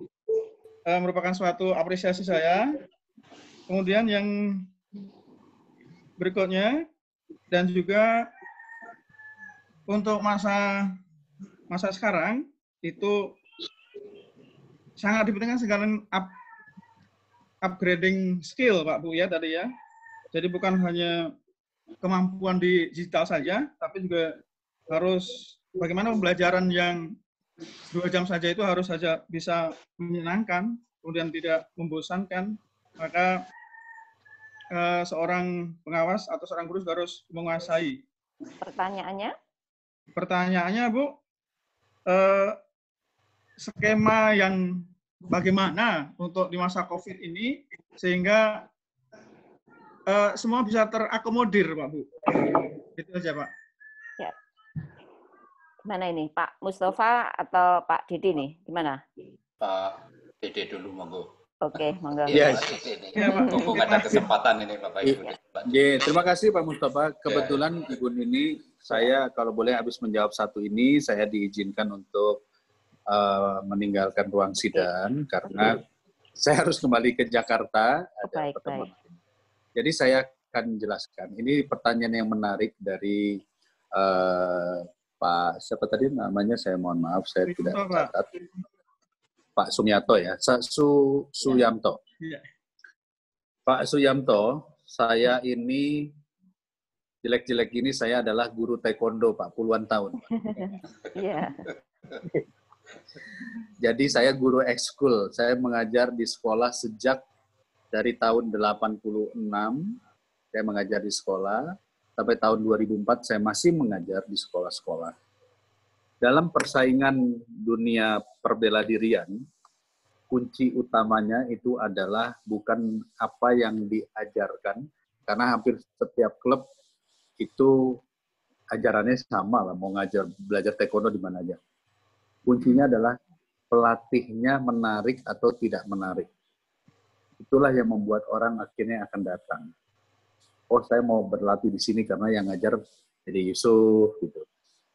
H: merupakan suatu apresiasi saya. Kemudian yang berikutnya, dan juga untuk masa sekarang, itu sangat dipentingkan sekali upgrading skill, Pak Bu ya tadi ya. Jadi bukan hanya kemampuan di digital saja, tapi juga harus bagaimana pembelajaran yang 2 jam saja itu harus saja bisa menyenangkan, kemudian tidak membosankan. Maka seorang pengawas atau seorang guru harus menguasai. Pertanyaannya, Bu, skema yang bagaimana untuk di masa COVID ini sehingga semua bisa terakomodir, Pak Bu. Itu aja, Pak.
B: Ya. Gimana ini, Pak Mustafa atau Pak Dede nih? Gimana?
F: Pak Dede dulu, monggo.
B: Oke, monggo.
A: Yes.
F: Mumpung ada kesempatan ini, Bapak Ibu.
A: Terima kasih Pak Mustafa. Kebetulan Ibu Nini, saya kalau boleh habis menjawab satu ini, saya diizinkan untuk meninggalkan ruang sidang karena saya harus kembali ke Jakarta. Ada pertemuan. Jadi saya akan jelaskan. Ini pertanyaan yang menarik dari Pak, siapa tadi namanya? Saya mohon maaf, saya tidak catat. Pak Sumiyato ya, Suyamto. Pak Suyamto, saya ini jelek-jelek ini saya adalah guru taekwondo Pak, puluhan tahun.
B: Iya.
A: Jadi saya guru ekskul, saya mengajar di sekolah sejak dari tahun 86, saya mengajar di sekolah, sampai tahun 2004 saya masih mengajar di sekolah-sekolah. Dalam persaingan dunia perbeladirian, kunci utamanya itu adalah bukan apa yang diajarkan, karena hampir setiap klub itu ajarannya sama lah, mau belajar taekwondo di mana aja. Kuncinya adalah pelatihnya menarik atau tidak menarik. Itulah yang membuat orang akhirnya akan datang. Oh, saya mau berlatih di sini karena yang ngajar Dede Yusuf gitu.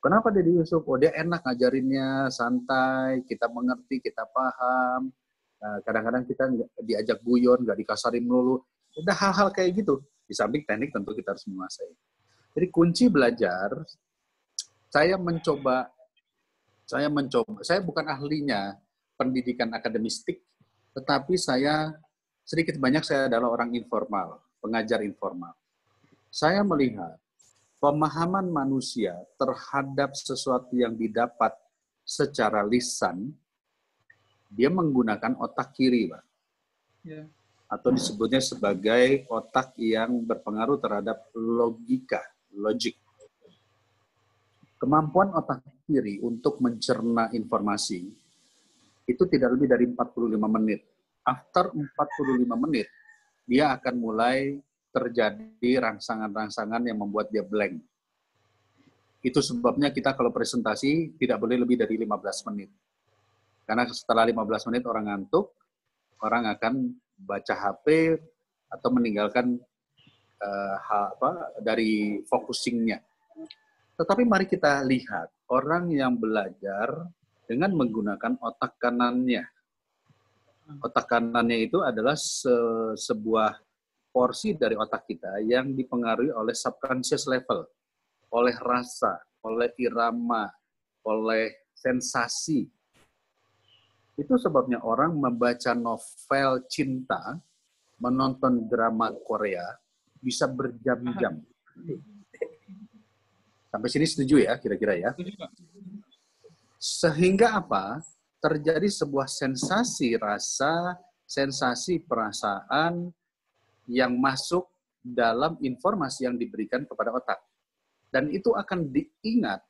A: Kenapa Dede Yusuf? Oh, dia enak ngajarinnya, santai, kita mengerti, kita paham. Kadang-kadang kita diajak guyon, nggak dikasarin melulu. Udah hal-hal kayak gitu. Di samping teknik tentu kita harus menguasai. Jadi kunci belajar, saya bukan ahlinya pendidikan akademistik, tetapi saya sedikit banyak saya adalah orang informal, pengajar informal. Saya melihat pemahaman manusia terhadap sesuatu yang didapat secara lisan, dia menggunakan otak kiri, Pak.
H: Ya.
A: Atau disebutnya sebagai otak yang berpengaruh terhadap logika. Logik. Kemampuan otak kiri untuk mencerna informasi itu tidak lebih dari 45 menit. After 45 menit, dia akan mulai terjadi rangsangan-rangsangan yang membuat dia blank. Itu sebabnya kita kalau presentasi tidak boleh lebih dari 15 menit. Karena setelah 15 menit orang ngantuk, orang akan baca HP atau meninggalkan dari focusingnya. Tetapi mari kita lihat orang yang belajar dengan menggunakan otak kanannya. Otak kanannya itu adalah sebuah porsi dari otak kita yang dipengaruhi oleh subconscious level, oleh rasa, oleh irama, oleh sensasi. Itu sebabnya orang membaca novel cinta, menonton drama Korea, bisa berjam-jam. Sampai sini setuju ya, kira-kira ya? Sehingga apa? Terjadi sebuah sensasi rasa, sensasi perasaan yang masuk dalam informasi yang diberikan kepada otak. Dan itu akan diingat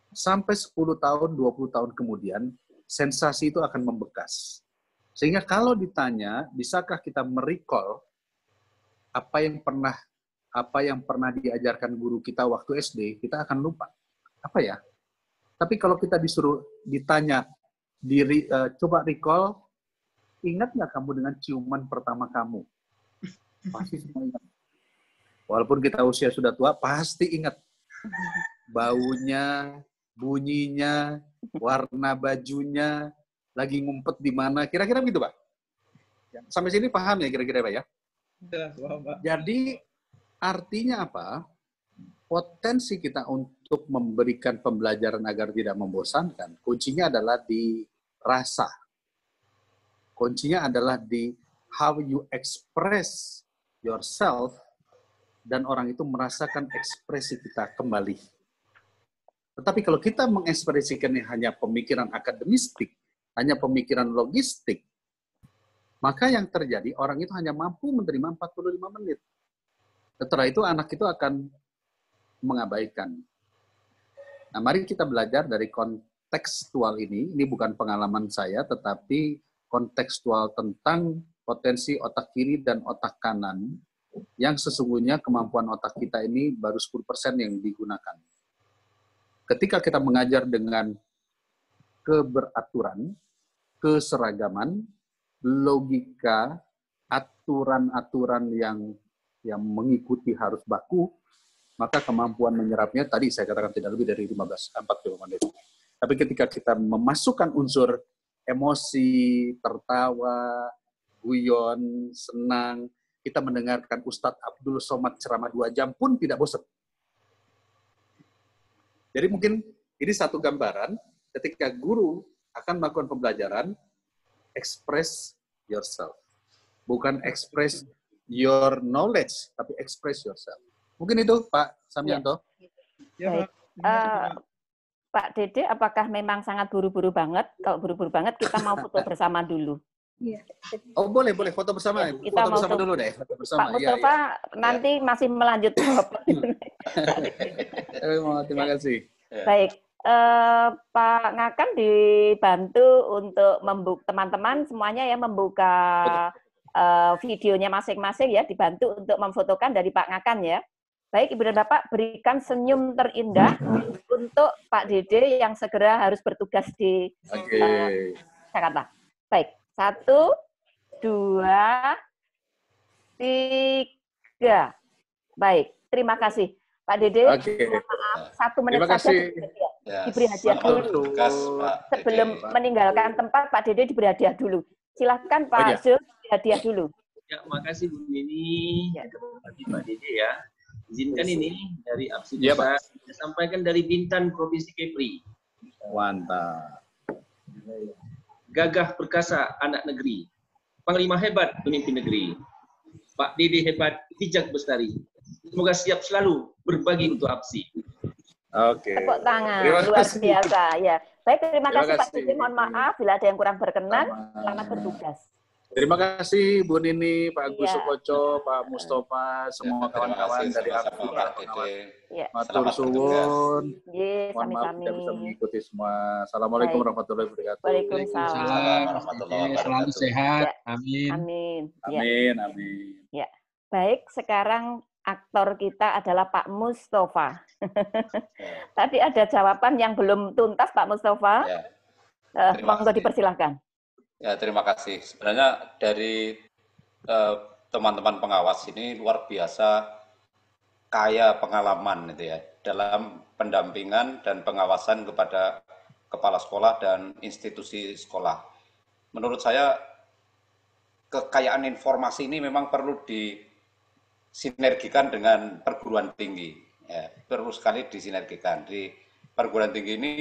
A: sampai 10 tahun, 20 tahun kemudian, sensasi itu akan membekas. Sehingga kalau ditanya, bisakah kita merecall apa yang pernah diajarkan guru kita waktu SD, kita akan lupa. Apa ya? Tapi kalau kita disuruh ditanya, coba recall, ingat nggak kamu dengan ciuman pertama kamu? Pasti semua ingat. Walaupun kita usia sudah tua, pasti ingat. Baunya, bunyinya, warna bajunya, lagi ngumpet di mana, kira-kira begitu, Pak? Sampai sini paham ya kira-kira, Pak ya? Jadi artinya apa? Potensi kita untuk memberikan pembelajaran agar tidak membosankan, kuncinya adalah di rasa. Kuncinya adalah di how you express yourself, dan orang itu merasakan ekspresi kita kembali. Tetapi kalau kita mengekspresikannya hanya pemikiran akademistik, hanya pemikiran logistik, maka yang terjadi orang itu hanya mampu menerima 45 menit. Setelah itu anak itu akan mengabaikan. Nah, mari kita belajar dari kontekstual ini. Ini bukan pengalaman saya, tetapi kontekstual tentang potensi otak kiri dan otak kanan, yang sesungguhnya kemampuan otak kita ini baru 10% yang digunakan. Ketika kita mengajar dengan keberaturan, keseragaman, logika, aturan-aturan yang mengikuti harus baku, maka kemampuan menyerapnya tadi saya katakan tidak lebih dari 40 menit. Tapi ketika kita memasukkan unsur emosi, tertawa, guyon, senang, kita mendengarkan Ustadz Abdul Somad ceramah 2 jam pun tidak bosan. Jadi mungkin ini satu gambaran ketika guru akan melakukan pembelajaran, express yourself. Bukan express your knowledge, tapi express yourself. Mungkin itu, Pak Samyanto.
B: Ya. Baik. Pak Dede, apakah memang sangat buru-buru banget? Kalau buru-buru banget, kita mau foto bersama dulu.
A: Oh, boleh foto bersama.
B: Ya, kita foto bersama
A: dulu deh. Foto bersama.
B: Pak Mustafa nanti masih melanjutkan.
A: Terima kasih.
B: Baik. Pak Ngakan dibantu untuk membuka, teman-teman semuanya ya membuka videonya masing-masing ya, dibantu untuk memfotokan dari Pak Ngakan ya. Baik, Ibu dan Bapak, berikan senyum terindah untuk Pak Dede yang segera harus bertugas di Jakarta. Baik, 1, 2, 3. Baik, terima kasih. Pak Dede, maaf, 1 menit saja diberi hadiah dulu. Sebelum meninggalkan tempat, Pak Dede diberi hadiah dulu. Silahkan Pak Zul, diberi hadiah dulu.
I: Ya, makasih Bu Nini. Pak Dede ya. Izinkan ini dari Absi
A: Ya,
I: Desa, saya sampaikan dari Bintan, Provinsi Kepri.
A: Mantap.
I: Gagah perkasa anak negeri. Panglima hebat pemimpin negeri. Pak Dede hebat, bijak bestari. Semoga siap selalu berbagi untuk Absi.
A: Oke.
B: Tepuk tangan, luar biasa. Ya. Baik, terima kasih Pak Dede. Mohon maaf bila ada yang kurang berkenan. Selamat bertugas.
A: Terima kasih Bu Nini, Pak Agus Sukoco, Pak Mustafa, semua kawan-kawan dari Matur suwun. Mohon maaf tidak bisa mengikuti semua. Assalamualaikum warahmatullahi wabarakatuh.
B: Waalaikumsalam.
C: Selalu sehat. Amin.
B: Amin.
A: Amin. Amin.
B: Ya. Baik, sekarang aktor kita adalah Pak Mustafa. Tadi ada jawaban yang belum tuntas, Pak Mustafa. Monggo dipersilahkan.
F: Ya, terima kasih. Sebenarnya dari teman-teman pengawas ini luar biasa kaya pengalaman itu ya dalam pendampingan dan pengawasan kepada kepala sekolah dan institusi sekolah. Menurut saya kekayaan informasi ini memang perlu disinergikan dengan perguruan tinggi. Ya, perlu sekali disinergikan. Di perguruan tinggi ini